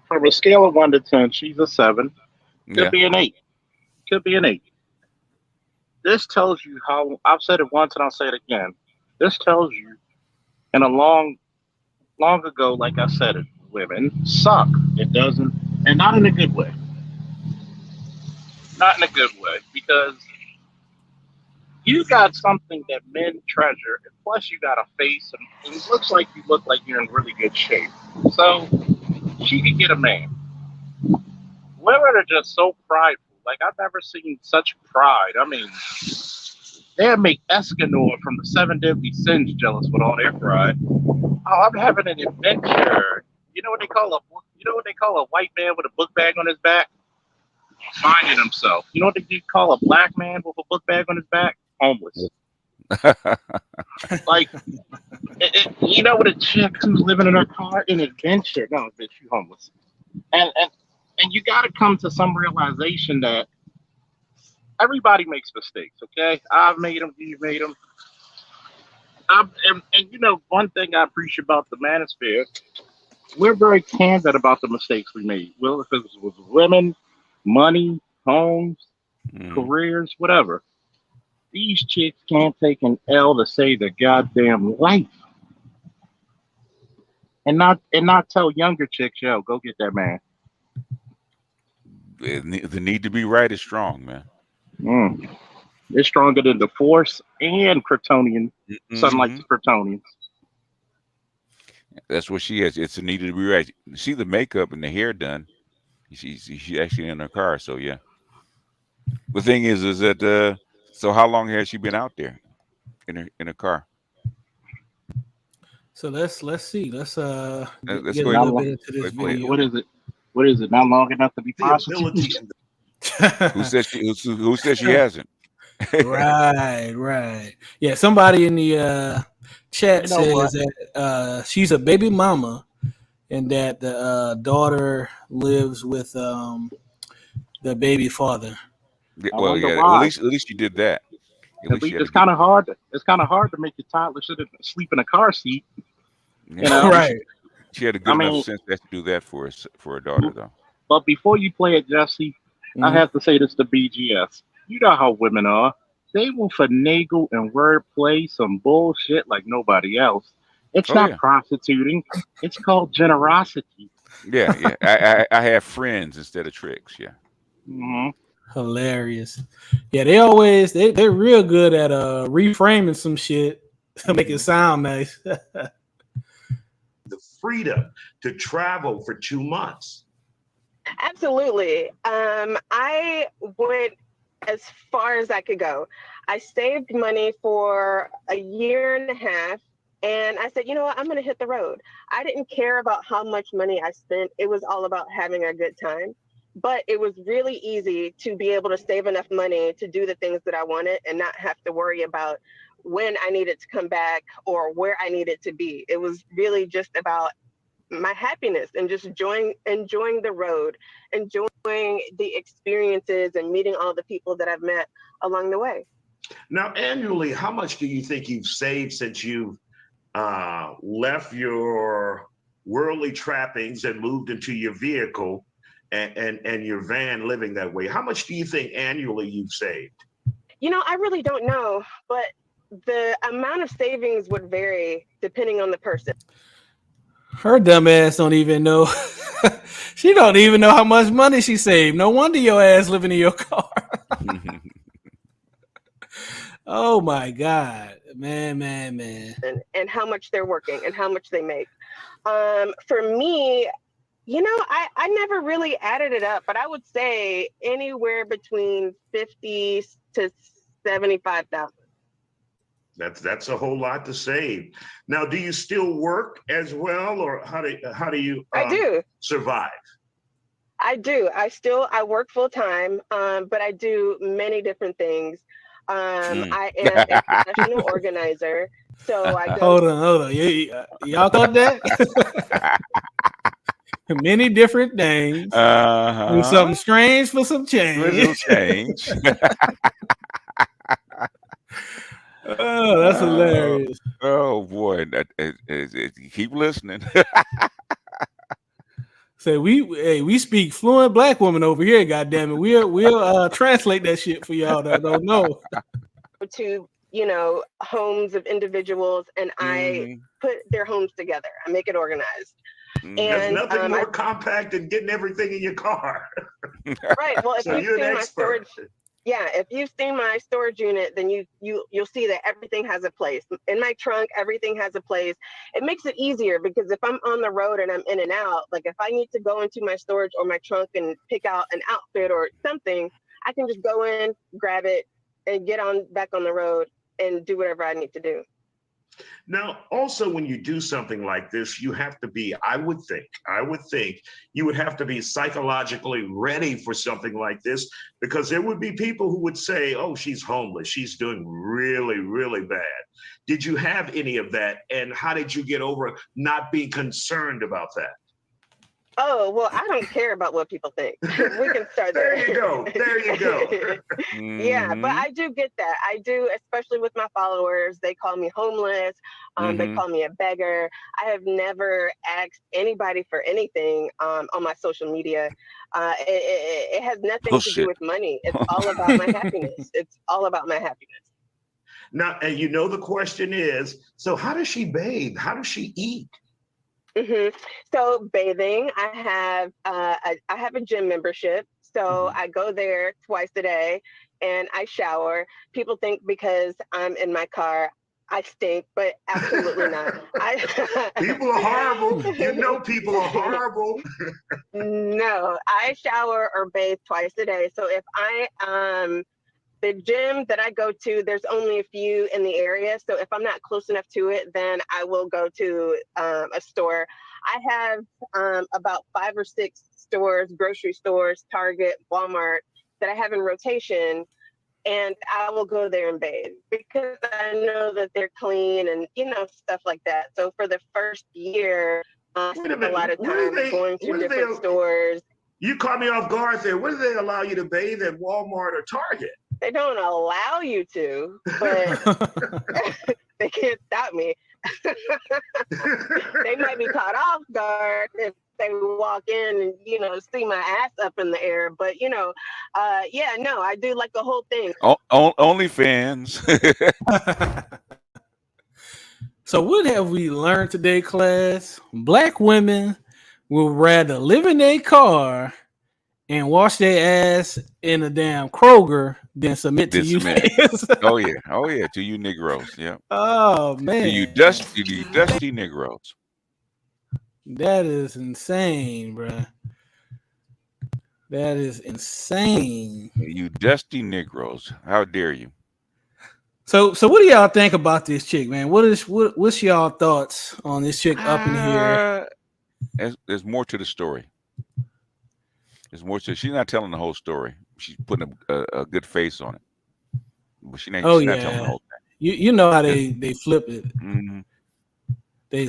From a scale of 1 to 10, she's a 7. Could be an 8. Could be an 8. This tells you how, I've said it once and I'll say it again. This tells you, in a long ago, like I said it, women suck. It doesn't, and not in a good way. Not in a good way, because you got something that men treasure, and plus you got a face, and it looks like you look like you're in really good shape. So she could get a man. Women are just so prideful. Like, I've never seen such pride. I mean, they'll make Escanor from the Seven Deadly Sins jealous with all their pride. Oh, I'm having an adventure. You know what they call a white man with a book bag on his back? Finding himself. You know what they call a black man with a book bag on his back? Homeless. Like, you know what a chick who's living in her car? An adventure. No, bitch, you homeless. And you got to come to some realization that everybody makes mistakes, okay? I've made them, you've made them. And you know, one thing I appreciate about the Manosphere, we're very candid about the mistakes we made. Well, if it was with women, money, homes, careers, whatever. These chicks can't take an L to save their goddamn life. And not tell younger chicks, yo, go get that man. The need to be right is strong, man. It's stronger than the Force and Kryptonian, sunlight to Kryptonians. That's what she has. It's a need to be right. See the makeup and the hair done. She's actually in her car, so yeah. The thing is that so how long has she been out there in her car? So let's see. Let's go get a ahead. little bit into this video. What is it? What is it? Not long enough to be prostituted? Who said she hasn't? Right. Yeah, somebody in the chat says that she's a baby mama and that the daughter lives with the baby father. Well, yeah. At least you did that. It's kind of hard. It's kind of hard to make your toddler sleep in a car seat. Yeah. You know, right? She had a good enough sense to do that for a daughter, though. But before you play it, Jesse, I have to say this to BGS. You know how women are. They will finagle and wordplay some bullshit like nobody else. It's not prostituting. It's called generosity. Yeah. I have friends instead of tricks. Yeah. Mm-hmm. Hilarious. Yeah, they're real good at reframing some shit to make it sound nice. The freedom to travel for 2 months. Absolutely. I went as far as I could go. I saved money for a year and a half, and I said, you know what, I'm going to hit the road. I didn't care about how much money I spent. It was all about having a good time. But it was really easy to be able to save enough money to do the things that I wanted and not have to worry about when I needed to come back or where I needed to be. It was really just about my happiness and just enjoying the road, enjoying the experiences and meeting all the people that I've met along the way. Now, annually, how much do you think you've saved since you've left your worldly trappings and moved into your vehicle and your van living that way? How much do you think annually you've saved? You know, I really don't know, but the amount of savings would vary depending on the person. Her dumb ass don't even know. She don't even know how much money she saved. No wonder your ass living in your car. Oh my God, man. And how much they're working and how much they make. For me, you know, I never really added it up, but I would say anywhere between 50 to 75,000. That's a whole lot to save. Now, do you still work as well, or how do you I do survive? I do. I work full time, but I do many different things. I am a professional organizer, so I go. Hold on. Y'all caught that? Many different things. Do something strange for some change. Oh, that's hilarious. Oh boy, keep listening. Say we speak fluent black woman over here. God damn it, we'll translate that shit for y'all that don't know. To homes of individuals, and I put their homes together. I make it organized. And there's nothing more compact than getting everything in your car. Right. Well, if so you've seen my storage, if you've seen my storage unit, then you'll see that everything has a place. In my trunk, everything has a place. It makes it easier because if I'm on the road and I'm in and out, like if I need to go into my storage or my trunk and pick out an outfit or something, I can just go in, grab it, and get on back on the road and do whatever I need to do. Now, also, when you do something like this, you have to be, I would think you would have to be psychologically ready for something like this, because there would be people who would say, oh, she's homeless. She's doing really, really bad. Did you have any of that? And how did you get over not being concerned about that? Oh, well, I don't care about what people think. We can start there. There you go. There you go. Yeah, but I do get that. I do, especially with my followers. They call me homeless. They call me a beggar. I have never asked anybody for anything on my social media. It has nothing to do with money. It's all about my happiness. It's all about my happiness. Now, and you know, the question is, so how does she bathe? How does she eat? So bathing, I have a gym membership. So I go there twice a day and I shower. People think because I'm in my car, I stink, but absolutely not. People are horrible. You know, people are horrible. No, I shower or bathe twice a day. So if the gym that I go to, there's only a few in the area. So if I'm not close enough to it, then I will go to a store. I have about 5 or 6 stores, grocery stores, Target, Walmart, that I have in rotation. And I will go there and bathe because I know that they're clean and, stuff like that. So for the first year, I spent a lot of time going to different stores. You caught me off guard there. When do they allow you to bathe at Walmart or Target? They don't allow you to, but they can't stop me. They might be caught off guard if they walk in and, see my ass up in the air. But, I do like the whole thing. OnlyFans. So what have we learned today, class? Black women will rather live in their car and wash their ass in a damn Kroger than submit to you. Oh yeah, to you Negroes. Yeah. Oh man, to you dusty Negroes. That is insane, bro. That is insane. You dusty Negroes. How dare you? So what do y'all think about this chick, man? What's y'all thoughts on this chick up in here? There's more to the story. There's more to. She's not telling the whole story. She's putting a good face on it, but she's not telling the whole thing. You know how they flip it. Mm-hmm.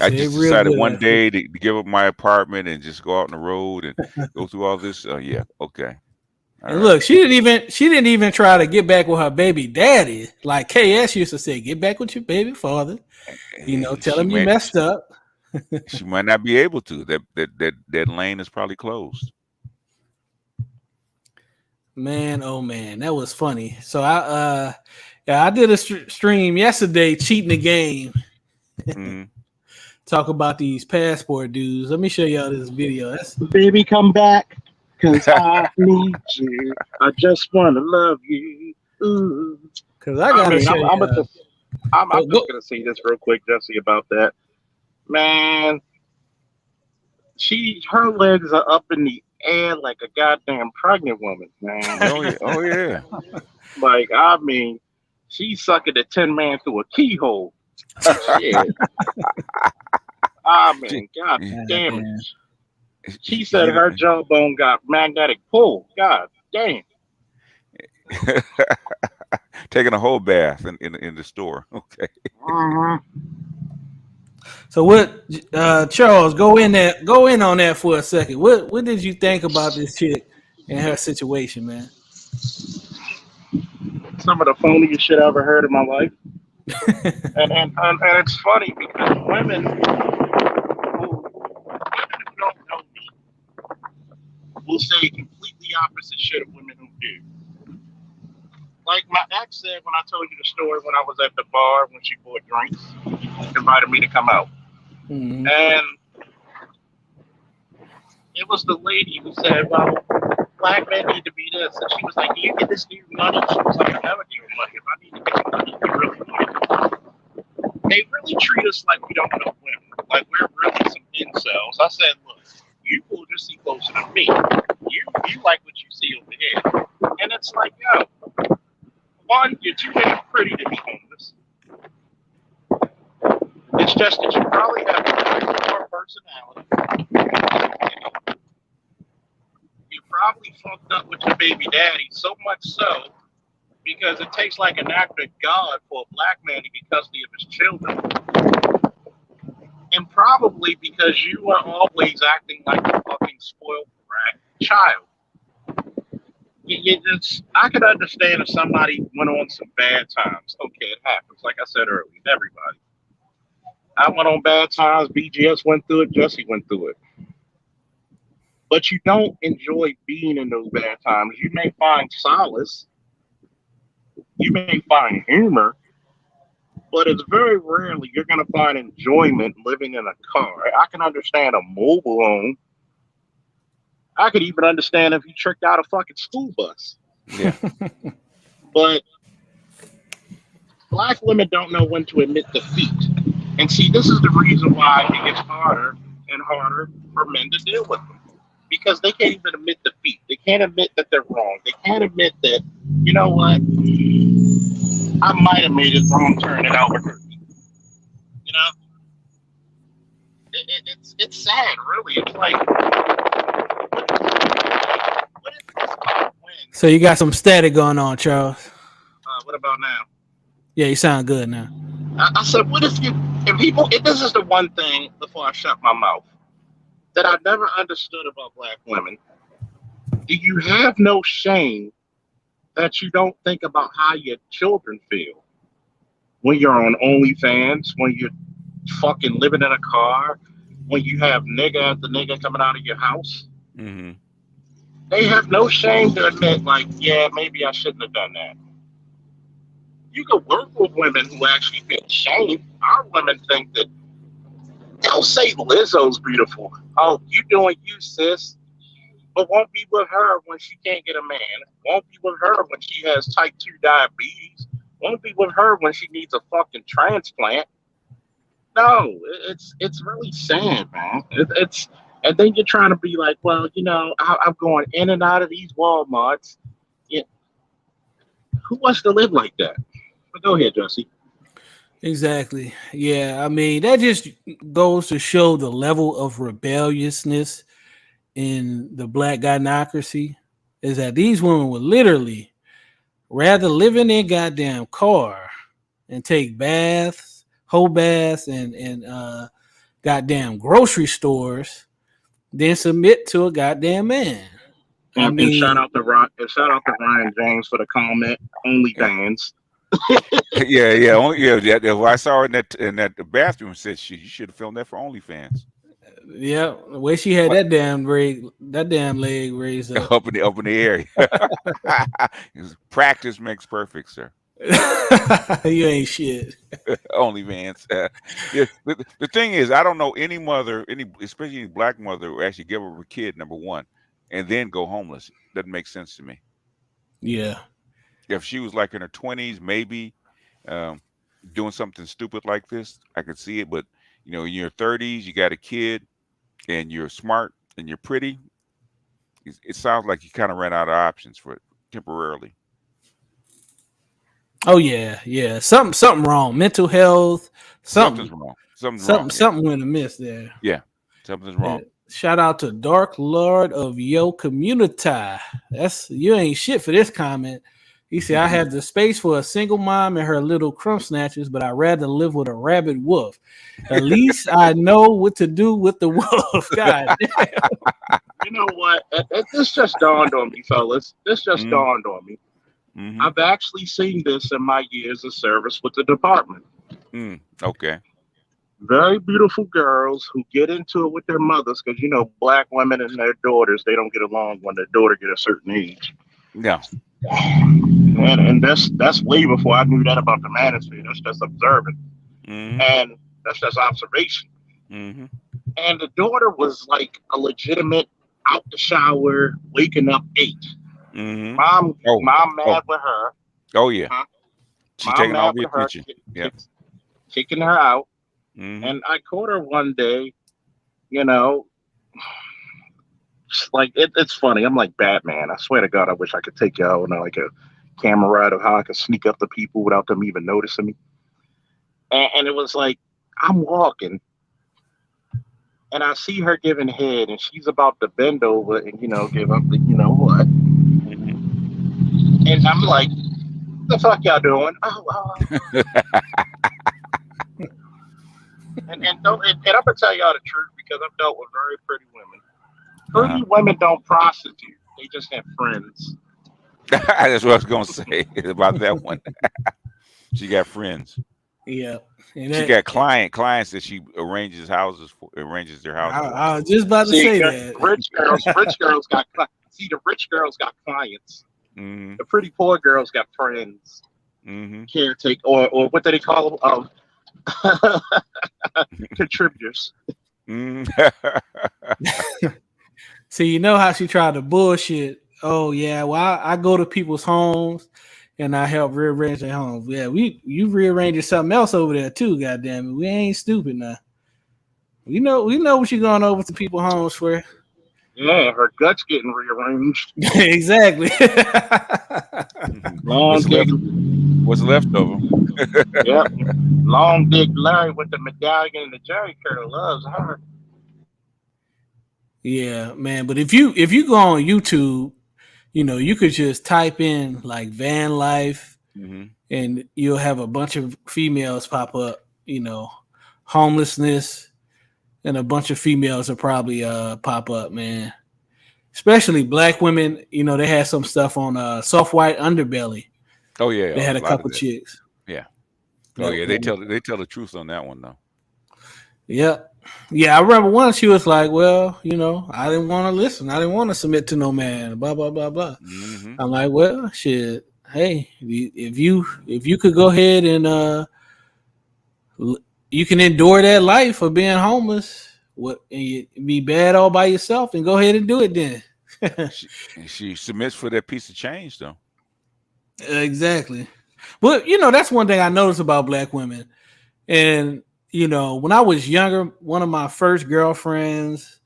I just decided one day to give up my apartment and just go out on the road and go through all this. Yeah, okay. And look, she didn't even try to get back with her baby daddy, like KS used to say. Get back with your baby father. Tell him you messed up. She might not be able to. That lane is probably closed. Man, oh man, that was funny. So I did a stream yesterday, cheating the game. Talk about these passport dudes. Let me show y'all this video. Baby, come back, cause I need you. I just want to love you. Ooh. Cause I gotta show you. I'm just gonna say this real quick, Jesse, about that. Man, her legs are up in the air like a goddamn pregnant woman, man. Oh yeah. She's sucking a 10-man through a keyhole. Shit. God damn it. She said her jawbone got magnetic pull. God damn. Taking a whole bath in the store. Okay. So what, Charles? Go in on that for a second. What did you think about this chick and her situation, man? Some of the phoniest shit I ever heard in my life. and it's funny because women who don't know me will say completely opposite shit of women who do. Like my ex said when I told you the story when I was at the bar when she bought drinks, invited me to come out. Mm-hmm. And it was the lady who said, well, black men need to be this. And she was like, do you get this new money? She was like, I never give you money. If I need to get you money, you really want it. They really treat us like we don't know women. Like we're really some incels. I said, look, you pull your seat closer to me. You like what you see over here. And the it's like, yo, one, you're too damn pretty to be homeless. It's just that you probably have a very poor personality. You probably fucked up with your baby daddy, so much so because it takes like an act of God for a black man to get custody of his children. And probably because you are always acting like a fucking spoiled brat child. I could understand if somebody went on some bad times. Okay, it happens. Like I said earlier, everybody. I went on bad times. BGS went through it. Jesse went through it. But you don't enjoy being in those bad times. You may find solace. You may find humor. But it's very rarely you're going to find enjoyment living in a car. I can understand a mobile home. I could even understand if you tricked out a fucking school bus. Yeah. But black women don't know when to admit defeat. And see, this is the reason why it gets harder and harder for men to deal with them. Because they can't even admit defeat. They can't admit that they're wrong. They can't admit that, you know what? I might have made a wrong turn and overhurt me. You know? It's sad, really. It's like, what if this car wins? So you got some static going on, Charles. What about now? Yeah, you sound good now. I said, what if people, this is the one thing before I shut my mouth that I never understood about black women. Do you have no shame that you don't think about how your children feel when you're on OnlyFans, when you're fucking living in a car, when you have nigga after nigga coming out of your house? Mm-hmm. They have no shame to admit, like, yeah, maybe I shouldn't have done that. You can work with women who actually feel shame. Our women think that they'll say Lizzo's beautiful. Oh, you doing you, sis. But won't be with her when she can't get a man. Won't be with her when she has type 2 diabetes. Won't be with her when she needs a fucking transplant. No, it's really sad, man. It's and then you're trying to be like, well, you know, I'm going in and out of these Walmarts. Yeah. Who wants to live like that? But go ahead, Jesse. Exactly. Yeah, I mean, that just goes to show the level of rebelliousness in the black gynocracy is that these women would literally rather live in their goddamn car and take baths, whole baths, and goddamn grocery stores than submit to a goddamn man. And shout out to Ryan James for the comment. Only fans. Yeah. Well, I saw her in that the bathroom. Said you should have filmed that for OnlyFans. Yeah, the way she had that damn leg raised up in the air. Practice makes perfect, sir. You ain't shit. OnlyFans. Yeah, the thing is, I don't know any mother, especially any black mother, who actually give her a kid, number one, and then go homeless. Doesn't make sense to me. Yeah. If she was like in her 20s, maybe doing something stupid like this, I could see it. But you know, in your 30s, you got a kid, and you're smart and you're pretty. It sounds like you kind of ran out of options for it temporarily. Oh yeah. Something wrong. Mental health. Something's wrong. Something went amiss there. Yeah, something's wrong. Yeah. Shout out to Dark Lord of Yo Community. You ain't shit for this comment. He said, I have the space for a single mom and her little crumb snatchers, but I'd rather live with a rabid wolf. At least I know what to do with the wolf. God damn. You know what? This just dawned on me, fellas. This just dawned on me. Mm-hmm. I've actually seen this in my years of service with the department. Okay. Very beautiful girls who get into it with their mothers because, you know, black women and their daughters, they don't get along when their daughter get a certain age. Yeah. And that's way before I knew that about the manosphere. That's just observing. Mm-hmm. And that's just observation. Mm-hmm. And the daughter was like a legitimate out the shower, waking up 8. Mm-hmm. Mom mad with her. Oh, yeah. She's taking all the attention. Kicking her out. Mm-hmm. And I caught her one day, you know, like it's funny. I'm like Batman. I swear to God, I wish I could take y'all on like a camera ride of how I could sneak up to people without them even noticing me. And it was like I'm walking, and I see her giving head, and she's about to bend over and give up the what. And I'm like, the fuck y'all doing? Oh. and I'm gonna tell y'all the truth because I've dealt with very pretty women. Pretty women don't prostitute; they just have friends. That's what I was gonna say about that one. She got friends. Yeah, and she got clients that she arranges their house for. I was just about to say that. Rich girls got the rich girls got clients. Mm-hmm. The pretty poor girls got friends. Mm-hmm. Caretaker or what do they call them? Contributors. Mm-hmm. See, you know how she tried to bullshit. Oh yeah, well I go to people's homes and I help rearrange their homes. Yeah, you rearranging something else over there too. Goddamn it, we ain't stupid now. We know what you're going over to people's homes for. Yeah, her guts getting rearranged. Exactly. What's left of them? Yep. Long Dick Larry with the medallion and the Jerry curl loves her. Yeah, man. But if you go on YouTube, you could just type in like van life, and you'll have a bunch of females pop up. Homelessness, and a bunch of females will probably pop up, man. Especially black women. They had some stuff on soft white underbelly. Oh yeah, they had a couple chicks. Yeah. Oh yeah, they tell the truth on that one though. Yep. Yeah, I remember once she was like, well, I didn't want to listen. I didn't want to submit to no man, blah, blah, blah, blah. Mm-hmm. I'm like, well, shit. Hey, if you could go ahead and you can endure that life of being homeless, and you be bad all by yourself, and go ahead and do it then. she submits for that piece of change though. Exactly. But, that's one thing I noticed about black women. And when I was younger, one of my first girlfriends,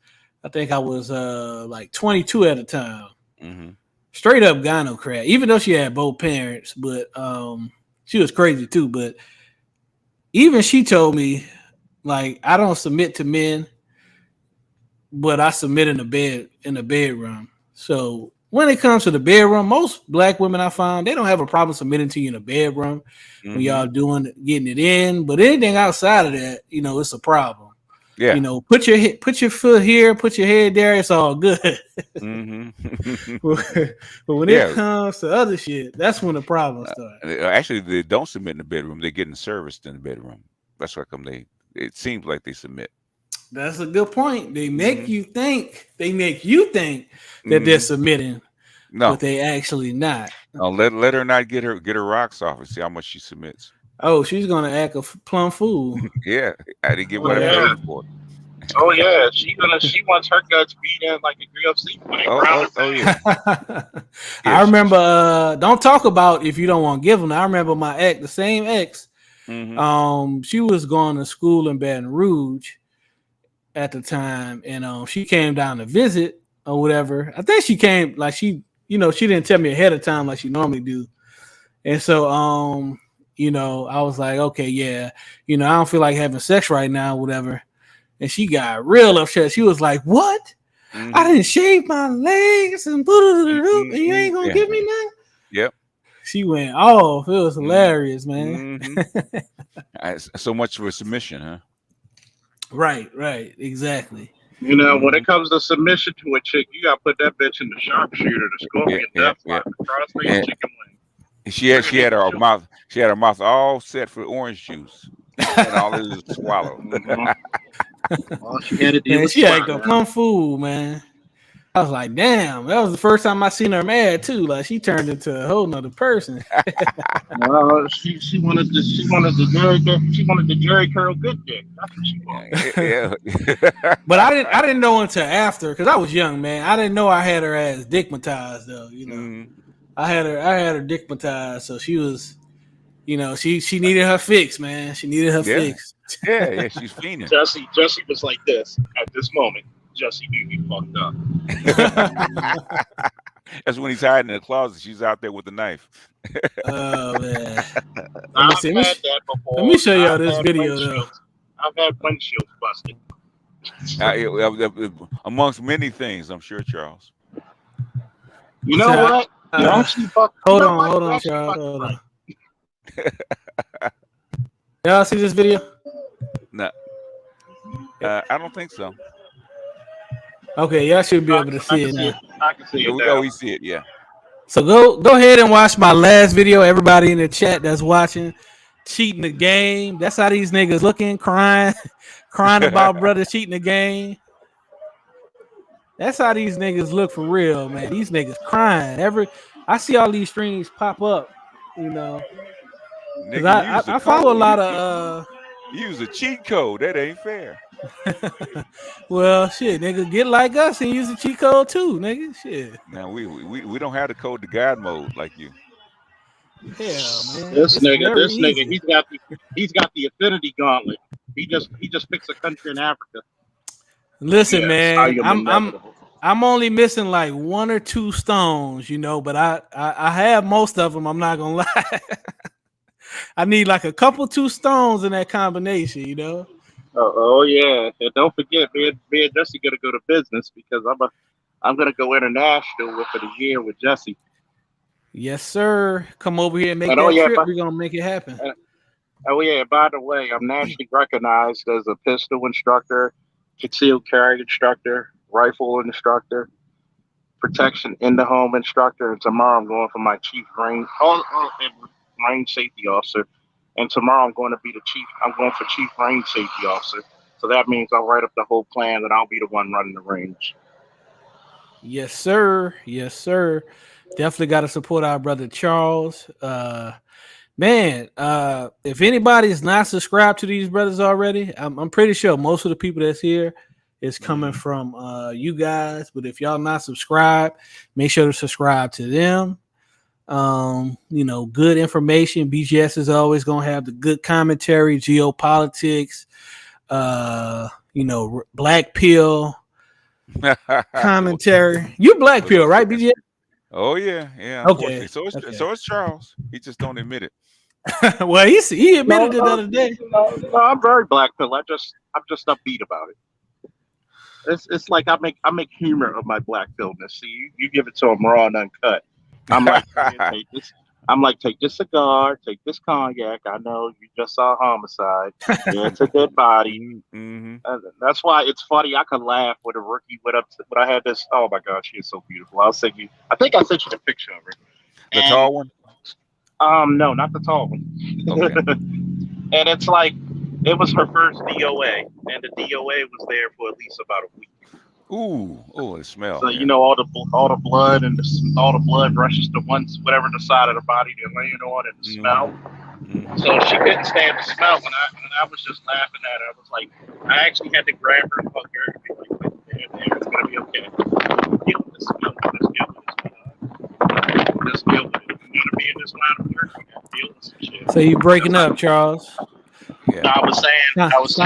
I think I was like 22 at the time. Mm-hmm. Straight up gynocrat, even though she had both parents, but she was crazy too. But even she told me, like, I don't submit to men, but I submit in the bedroom. So when it comes to the bedroom, most black women I find, they don't have a problem submitting to you in the bedroom when y'all getting it in. But anything outside of that, it's a problem. Yeah. Put your foot here, put your head there. It's all good. Mm-hmm. but when it comes to other shit, that's when the problems start. Actually, they don't submit in the bedroom. They're getting serviced in the bedroom. That's why it seems like they submit. That's a good point. They make you think. They make you think that they're submitting, but they actually not. No, let her not get her rocks off and see how much she submits. Oh, she's gonna act a plum fool. Yeah, I didn't get what I paid for. Oh yeah, she wants her guts beat in like a grilled seafood. Oh yeah. I remember. Don't talk about if you don't want to give them. I remember my ex, the same ex. Mm-hmm. She was going to school in Baton Rouge at the time, and she came down to visit or whatever. I think she came like she didn't tell me ahead of time like she normally do, and so I was like, okay, yeah, I don't feel like having sex right now, whatever. And she got real upset. She was like, what? Mm-hmm. I didn't shave my legs and you ain't gonna give me none? Yep. She went off. It was hilarious, man. Mm-hmm. So much for submission, huh? Right, exactly. When it comes to submission to a chick, you gotta put that bitch in the sharpshooter, the scorpion death like the crossface chicken wing. She had her mouth all set for orange juice. And all it is swallow. All she had to do was she acted a plum fool, man. I was like, damn, that was the first time I seen her mad too. Like she turned into a whole nother person. She wanted the Jerry curl good dick. That's what she wanted. Yeah. But I didn't know until after because I was young, man. I didn't know I had her ass dickmatized though. I had her dickmatized, so she was. She needed her fix, man. She needed her fix. Yeah, she's fiending. Jesse was like this at this moment. Jesse knew he fucked up. That's when he's hiding in the closet. She's out there with the knife. Oh man. I've had that before. Let me show y'all I've this had video though. I've had windshields busted. Amongst many things, I'm sure, Charles. You know what? You actually fucked. Hold on, Charles. Hold on. Y'all see this video? No, I don't think so. Okay, y'all should be able to see it now. I can see it. Oh, we see it. Yeah. So go ahead and watch my last video. Everybody in the chat that's watching, cheating the game. That's how these niggas looking, crying about brothers cheating the game. That's how these niggas look for real, man. These niggas crying. I see all these streams pop up, you know. Nigga, I follow a lot of use a cheat code. That ain't fair. Well, shit, nigga, get like us and use a cheat code too, nigga. Shit. Now we don't have the code to God mode like you. Hell, man. This nigga, he's got the affinity gauntlet. He just picks a country in Africa. Listen, man, I'm only missing like 1 or 2 stones, you know, but I have most of them. I'm not gonna lie. I need like a couple 2 stones in that combination, you know. Oh yeah, and don't forget, me and Jesse gonna go to business because I'm gonna go international within a year with Jesse. Yes, sir. Come over here and make that trip. We're gonna make it happen. Oh yeah, by the way, I'm nationally recognized as a pistol instructor, concealed carry instructor, rifle instructor, protection in the home instructor, and tomorrow I'm going for my chief range safety officer. And tomorrow I'm going for chief range safety officer. So that means I'll write up the whole plan and I'll be the one running the range. Yes, sir. Yes, sir. Definitely got to support our brother Charles. Man, if anybody is not subscribed to these brothers already, I'm pretty sure most of the people that's here is coming from you guys. But if y'all not subscribed, make sure to subscribe to them. You know, good information. BGS is always gonna have the good commentary, geopolitics, you know, black pill commentary. You black pill, right, BGS? Oh yeah. Okay. So it's Charles. He just don't admit it. Well, he admitted it the other day. No, I'm very black pill. I'm just upbeat about it. It's like I make humor of my black pillness. See, you give it to him raw and uncut. I'm like, take this cigar, take this cognac. I know you just saw a homicide. Yeah, it's a dead body. Mm-hmm. That's why it's funny. I could laugh when a rookie went up to, when I had this. Oh my God, she is so beautiful. I think I sent you the picture of her. The tall one? No, not the tall one. Okay. And it's like it was her first DOA, and the DOA was there for at least about a week. Ooh, it smells. So you know all the blood and all the blood rushes to whatever the side of the body they're laying on and the smell. Mm-hmm. So she couldn't stand the smell. When I was just laughing at her, I was like, I actually had to grab her and hug her and be like, it's gonna be okay. Deal with the smell. Just deal with it. If you want to be in this line of work, you gotta deal with some shit. So you breaking up, Charles? Yeah. No, I was saying.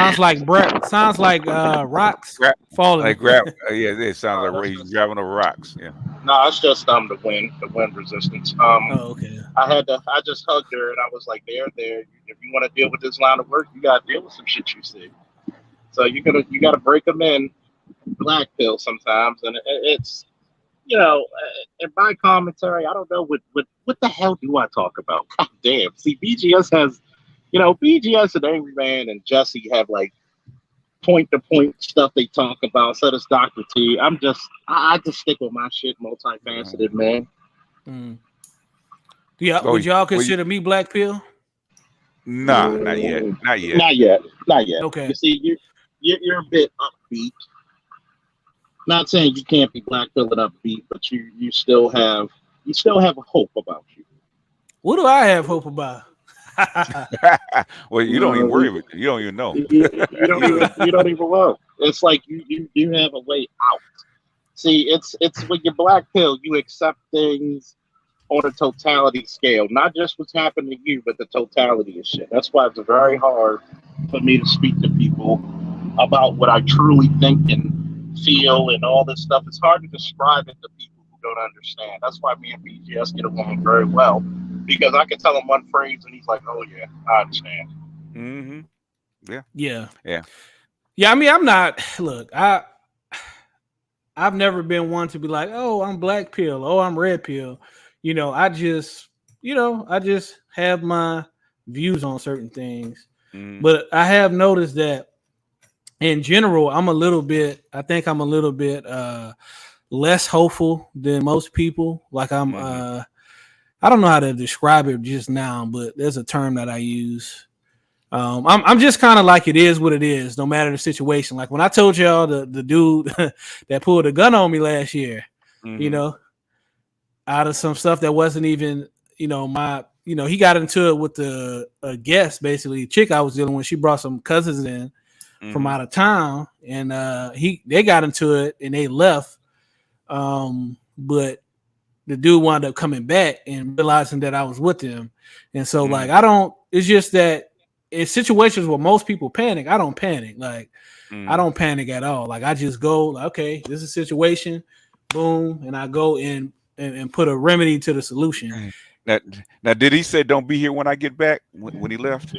Sounds like rocks falling. Like yeah, it sounds like he's grabbing over rocks. Yeah. No, it's just the wind resistance. Okay. I just hugged her and I was like, there. If you want to deal with this line of work, you gotta deal with some shit you see. So you gotta break them in black pill sometimes, and it's, you know, in my commentary, I don't know what the hell do I talk about? God damn. See, BGS has. You know, BGS and Angry Man and Jesse have like point-to-point stuff they talk about. So does Dr. T. I just stick with my shit, multifaceted, man. Mm. Yeah, would y'all consider me black pill? Nah, not yet. Not yet. Okay. You see, you're a bit upbeat. Not saying you can't be black pill and upbeat, but you still have a hope about you. What do I have hope about? Well, you don't even worry with it. You don't even know. you don't even know. It's like you have a way out. See, it's when you're black pill, you accept things on a totality scale, not just what's happened to you, but the totality of shit. That's why it's very hard for me to speak to people about what I truly think and feel and all this stuff. It's hard to describe it to people who don't understand. That's why me and BGS get along very well, because I can tell him one phrase and he's like, "Oh yeah, I understand." Mm-hmm. Yeah. Yeah. Yeah. Yeah. I mean, I'm not. Look, I've never been one to be like, oh, I'm black pill, oh, I'm red pill. I just have my views on certain things. Mm-hmm. But I have noticed that in general, I think I'm a little bit less hopeful than most people. Like I don't know how to describe it just now, but there's a term that I use. I'm just kind of like, it is what it is, no matter the situation. Like when I told y'all the dude that pulled a gun on me last year, out of some stuff that wasn't even, he got into it with a guest, basically, chick I was dealing with. She brought some cousins in from out of town, and they got into it and they left. But the dude wound up coming back and realizing that I was with him. And so it's just that in situations where most people panic, I don't panic. Like I don't panic at all. Like I just go, okay, this is a situation, boom, and I go and put a remedy to the solution. Now, did he say don't be here when I get back when he left?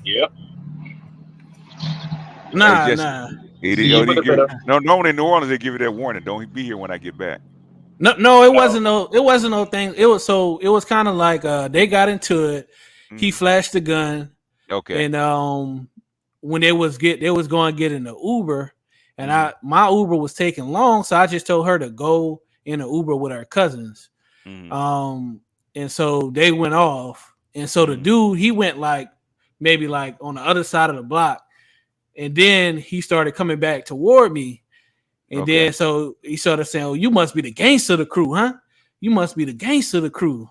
Yep. Nah. No one in New Orleans, they give you that warning. Don't be here when I get back. No, it wasn't no thing. It was kind of like they got into it. He flashed the gun. Okay. And when they was going to get in the Uber, and my Uber was taking long, so I just told her to go in the Uber with her cousins. And so they went off. And so the dude, he went maybe on the other side of the block. And then he started coming back toward me. And then so he started saying, "Oh, you must be the gangster of the crew, huh? You must be the gangster of the crew."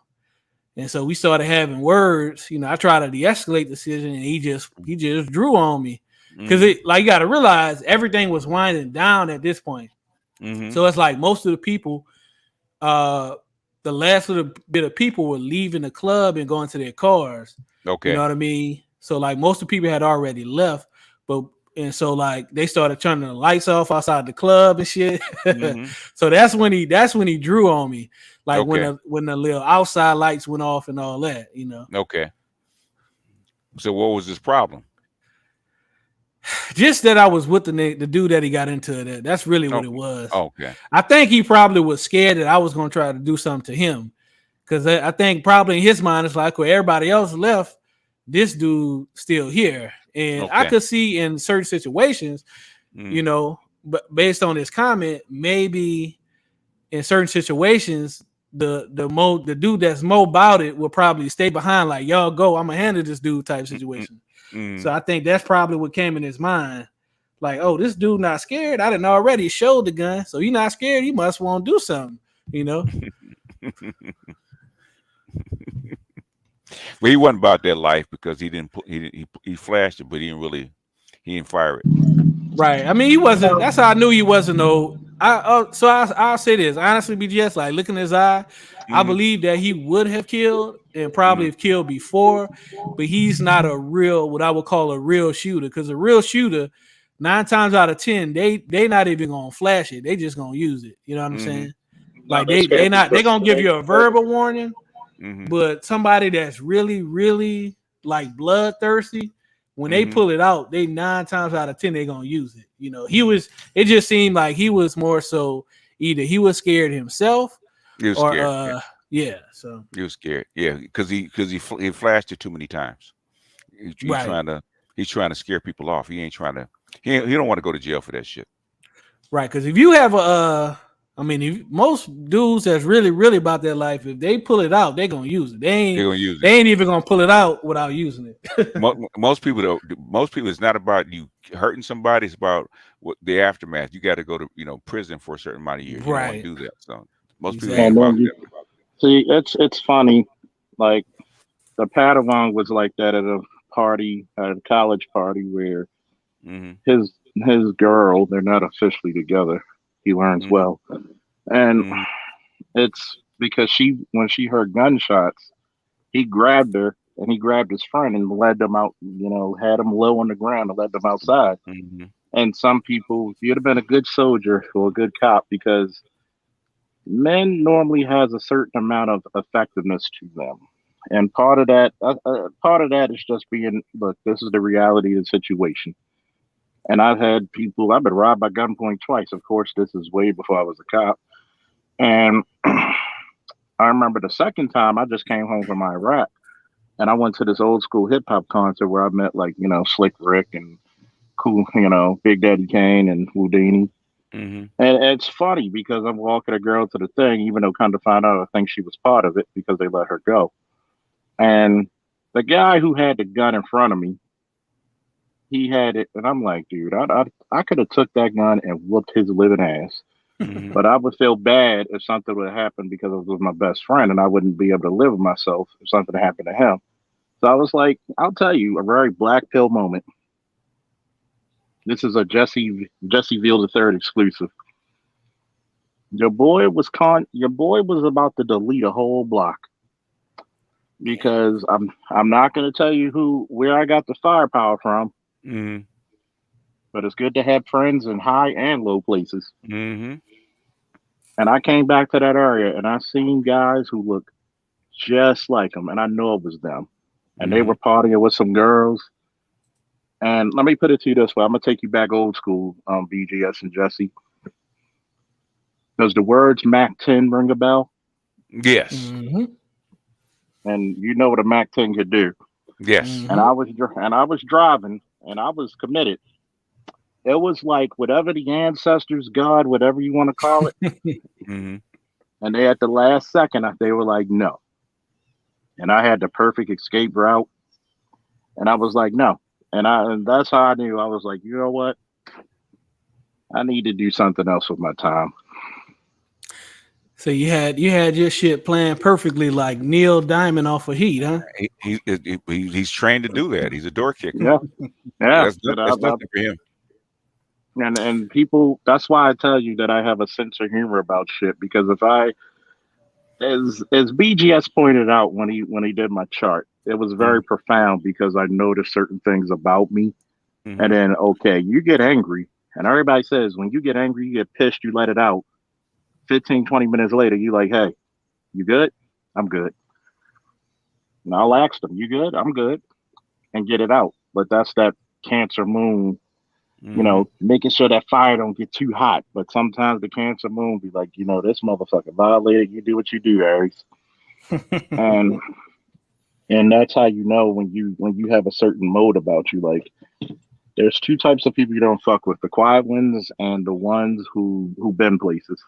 And so we started having words. I tried to de-escalate the situation, and he just drew on me. Because you got to realize everything was winding down at this point. So it's like most of the people, the last little bit of people were leaving the club and going to their cars. Okay. You know what I mean? So most of the people had already left, and so they started turning the lights off outside the club and shit. So that's when he drew on me. When the little outside lights went off and all that, Okay. So what was his problem? Just that I was with the dude that he got into that. That's really what it was. Okay. I think he probably was scared that I was going to try to do something to him. Because I think probably in his mind, it's like, well, everybody else left, this dude still here. And I could see in certain situations, but based on his comment, maybe in certain situations, the dude that's more about it will probably stay behind, like, y'all go, I'm gonna handle this dude type situation. So I think that's probably what came in his mind. Like, oh, this dude not scared. I didn't already showed the gun, so he not scared. He must want to do something, Well, he wasn't about that life because he flashed it, but he didn't fire it. Right. I mean, he wasn't. That's how I knew he wasn't. So I'll say this honestly, BGS. Like looking in his eye, I believe that he would have killed and probably have killed before, but he's not what I would call a real shooter. Because a real shooter, 9 times out of 10, they not even gonna flash it. They just gonna use it. You know what I'm saying? Like they gonna give you a verbal warning. But somebody that's really, really bloodthirsty, when they pull it out, they 9 times out of 10 they're gonna use it. It just seemed like he was more so either he was scared himself, he was scared. So he was scared, because he flashed it too many times. He's trying to scare people off. He don't want to go to jail for that shit. Right, because if you have if most dudes that's really, really about their life, if they pull it out, they're gonna use it. They ain't even gonna pull it out without using it. most people, it's not about you hurting somebody. It's about what the aftermath. You got to go to prison for a certain amount of years. You don't want to do that. So most people ain't about that. See, it's funny. Like the Padawan was like that at a college party where his girl, they're not officially together. He learns well. And it's because when she heard gunshots, he grabbed her and he grabbed his friend and led them out, had them low on the ground and led them outside. And some people, you'd have been a good soldier or a good cop because men normally has a certain amount of effectiveness to them. And part of that is just being, look, this is the reality of the situation. And I've been robbed by gunpoint twice. Of course, this is way before I was a cop. And I remember the second time I just came home from Iraq and I went to this old school hip hop concert where I met Slick Rick and cool, Big Daddy Kane and Houdini. Mm-hmm. And it's funny because I'm walking a girl to the thing, even though come to find out I think she was part of it because they let her go. And the guy who had the gun in front of me, he had it, and I'm like, dude, I could have took that gun and whooped his living ass. Mm-hmm. But I would feel bad if something would happen because I was with my best friend, and I wouldn't be able to live with myself if something happened to him. So I was like, I'll tell you, a very black pill moment. This is a Jesse Veal III exclusive. Your boy was about to delete a whole block because I'm not going to tell you where I got the firepower from. Mm-hmm. But it's good to have friends in high and low places. Mm-hmm. And I came back to that area and I seen guys who looked just like them, and I know it was them. And they were partying with some girls. And let me put it to you this way: I'm gonna take you back old school, BGS and Jesse. Does the words Mac 10 ring a bell? Yes. Mm-hmm. And you know what a Mac 10 could do. Yes. Mm-hmm. And I was driving, and I was committed. It was like whatever the ancestors, God, whatever you want to call it. Mm-hmm. And they at the last second, they were like, no. And I had the perfect escape route. And I was like, no. And that's how I knew. I was like, you know what? I need to do something else with my time. So you had your shit planned perfectly like Neil Diamond off of Heat, huh? He's trained to do that. He's a door kicker. Yeah. Yeah. That's nothing for him. And people, that's why I tell you that I have a sense of humor about shit, because if as BGS pointed out when he did my chart, it was very profound because I noticed certain things about me. Mm-hmm. And then, okay, you get angry, and everybody says when you get angry, you get pissed, you let it out. 15, 20 minutes later, you like, hey, you good? I'm good. And I'll ask them, you good? I'm good. And get it out. But that's that Cancer moon, making sure that fire don't get too hot. But sometimes the Cancer moon be like, this motherfucker violated. You do what you do, Aries. And that's how you know when you have a certain mode about you. Like, there's two types of people you don't fuck with: the quiet ones and the ones who been places.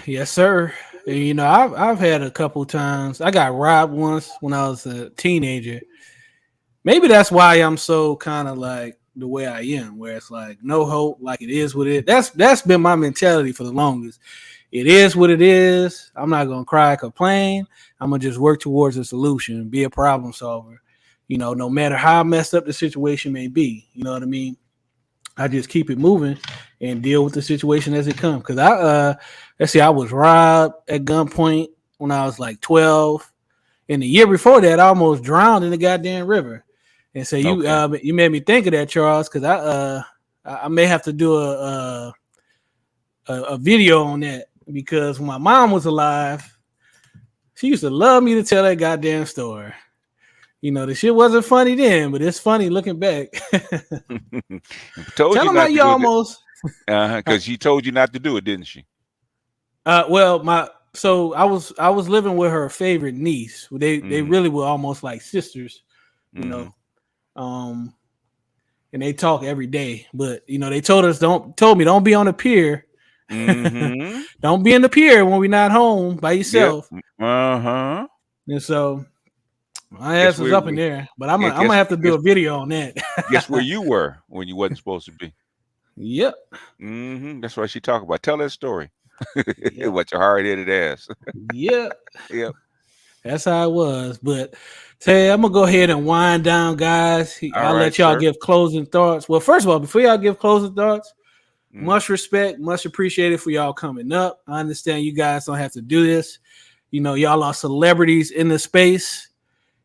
Yes, sir. I've had a couple times. I got robbed once when I was a teenager. Maybe that's why I'm so kind of like the way I am, where it's like no hope, like it is what it is. That's been my mentality for the longest. It is what it is. I'm not gonna cry, complain. I'm gonna just work towards a solution, be a problem solver. No matter how messed up the situation may be. You know what I mean? I just keep it moving and deal with the situation as it comes. Because I was robbed at gunpoint when I was like 12. And the year before that, I almost drowned in the goddamn river. And so you made me think of that, Charles, because I may have to do a video on that, because when my mom was alive, she used to love me to tell that goddamn story. The shit wasn't funny then, but it's funny looking back. Tell them how you almost. Because she told you not to do it, didn't she? So I was living with her favorite niece. They really were almost like sisters, and they talk every day. But they told me don't be on the pier. Mm-hmm. Don't be in the pier when we're not home by yourself. Yep. Uh-huh. And so my ass was up in there, but I'm gonna have to do a video on that. Guess where you were when you wasn't supposed to be? Yep. Mm-hmm. That's what she talked about. Tell that story. Yep. What your hard-headed ass. Yep. Yep. That's how it was. But say I'm gonna go ahead and wind down, guys. I'll let y'all give closing thoughts. Well, first of all, before y'all give closing thoughts, much respect, much appreciated for y'all coming up. I understand you guys don't have to do this. Y'all are celebrities in the space.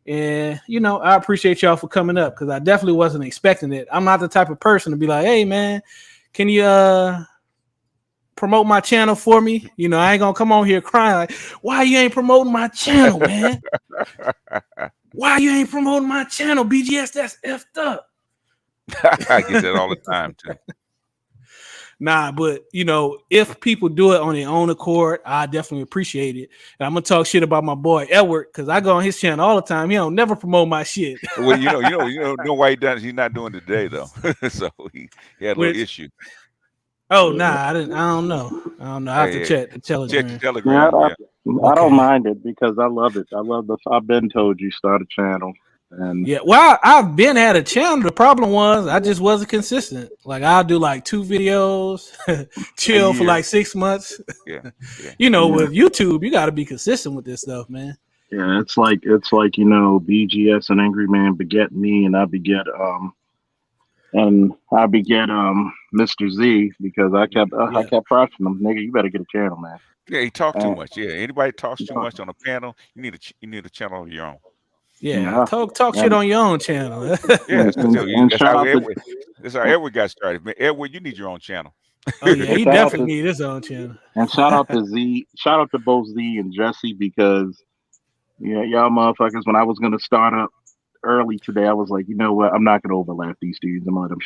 And, you know, I appreciate y'all for coming up because I definitely wasn't expecting it. I'm not the type of person to be like, hey, man, can you promote my channel for me? You know, I ain't going to come on here crying like, why you ain't promoting my channel, man? Why you ain't promoting my channel, BGS? That's effed up. I get that all the time, too. Nah, but you know, if people do it on their own accord, I definitely appreciate it. And I'm gonna talk shit about my boy Edward because I go on his channel all the time. He don't never promote my shit. Well, you know why he does. He's not doing it today though. So he had a little issue. Oh nah, I don't know. I have to check the Telegram. Check the Telegram. I don't mind it because I love it. I love this. I've been told you start a channel. And yeah, well, I've been had a channel. The problem was I just wasn't consistent. Like I'll do like 2 videos, chill for like 6 months. Yeah. You know, with YouTube, you got to be consistent with this stuff, man. Yeah, it's like you know, BGS and Angry Man beget me, and I beget Mr. Z because I kept pressuring him, nigga, you better get a channel, man. Yeah, he talked too much. Yeah, anybody talks too much on a panel, you need a channel of your own. Yeah, talk shit on your own channel. Yeah, that's how Edward got started. Man, Edward, you need your own channel. Oh yeah, he definitely need his own channel. And shout out to Z, shout out to both Z and Jesse because y'all motherfuckers. When I was gonna start up early today, I was like, you know what, I'm not gonna overlap these dudes. I'm gonna let them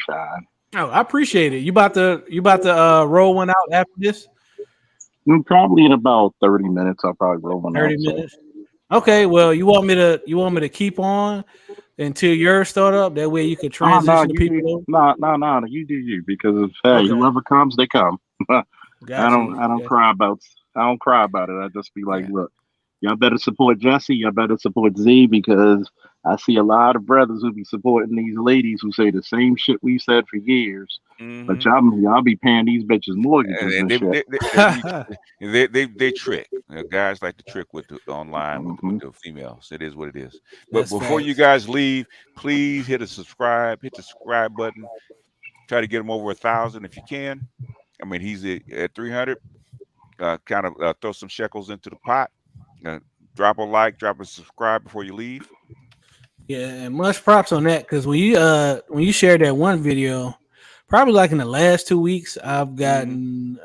shine. Oh, I appreciate it. You about to roll one out after this? Probably in about 30 minutes. I'll probably roll one 30 out. minutes. Okay, well, you want me to keep on until yours start up? That way you can transition people. No, you do you because whoever comes, they come. I don't cry about it. I just be like, look, y'all better support Jesse. Y'all better support Z because I see a lot of brothers who be supporting these ladies who say the same shit we said for years. Mm-hmm. But y'all be paying these bitches mortgages and shit. They trick. Guys like to trick with the online with the females. It is what it is. But before you guys leave, please hit the subscribe button. Try to get him over 1,000 if you can. I mean, he's at 300. Kind of throw some shekels into the pot. Drop a like, drop a subscribe before you leave. Yeah, and much props on that because when you shared that one video, probably like in the last 2 weeks, I've gotten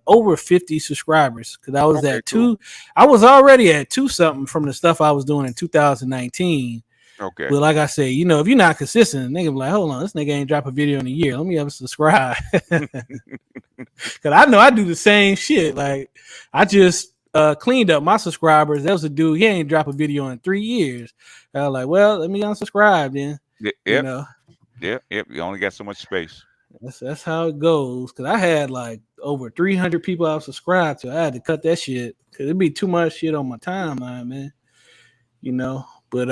over 50 subscribers because I was at 2. I was already at 2 something from the stuff I was doing in 2019. Okay. But like I said, you know, if you're not consistent, nigga be like, hold on, this nigga ain't drop a video in a year. Let me have a subscribe. Because I know I do the same shit. Like I just cleaned up my subscribers. There was a dude, he ain't dropped a video in 3 years. I was like, well, let me unsubscribe then. Yep. You know? Yep. You only got so much space. That's how it goes. Cause I had like over 300 people I was subscribed to. I had to cut that shit because it'd be too much shit on my timeline, man. You know, but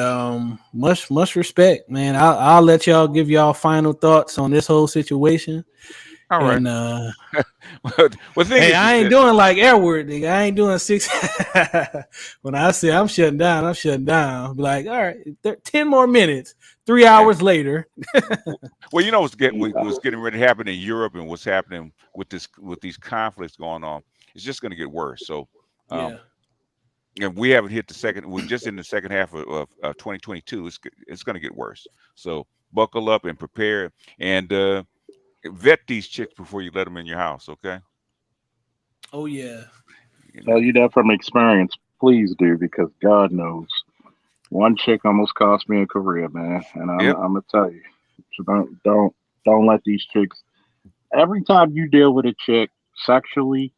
much respect, man. I'll let y'all give y'all final thoughts on this whole situation. All right. And, hey, I ain't doing like Airword, nigga. I ain't doing 6. When I say I'm shutting down, I'll be like, all right, 10 more minutes. 3 hours later. Well, you know what's getting ready to happen in Europe and what's happening with these conflicts going on. It's just going to get worse. So, and we haven't hit we're just in the second half of 2022. It's going to get worse. So buckle up and prepare and vet these chicks before you let them in your house. Okay. Oh yeah. Tell you that from experience. Please do, because God knows. One chick almost cost me a career, man, and I'm gonna tell you, so don't let these chicks. Every time you deal with a chick, sexually,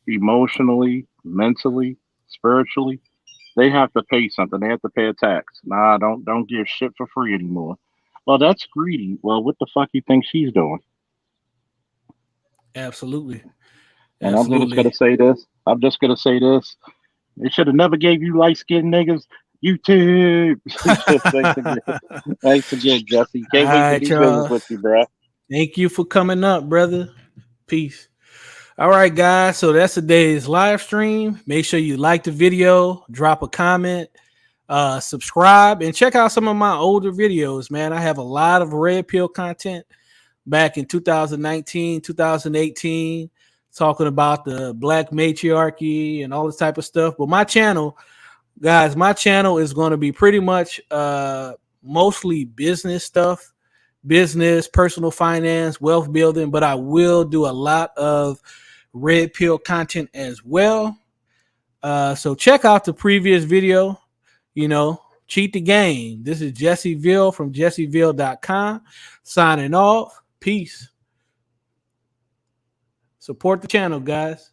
emotionally, mentally, spiritually, they have to pay something. They have to pay a tax. Nah, don't give shit for free anymore. Well, that's greedy. Well, what the fuck you think she's doing? Absolutely. And I'm just gonna say this. They should have never gave you light-skinned niggas YouTube. Thanks again, Jesse. Can't wait to do business with you, bro. Thank you for coming up, brother. Peace. All right, guys. So that's today's live stream. Make sure you like the video, drop a comment, subscribe, and check out some of my older videos, man. I have a lot of red pill content back in 2019, 2018, talking about the black matriarchy and all this type of stuff. But my channel guys, my channel is going to be pretty much mostly business stuff, business, personal finance, wealth building, but I will do a lot of red pill content as well. So check out the previous video, cheat the game. This is Jesse Veal from jesseveal.com signing off. Peace. Support the channel, guys.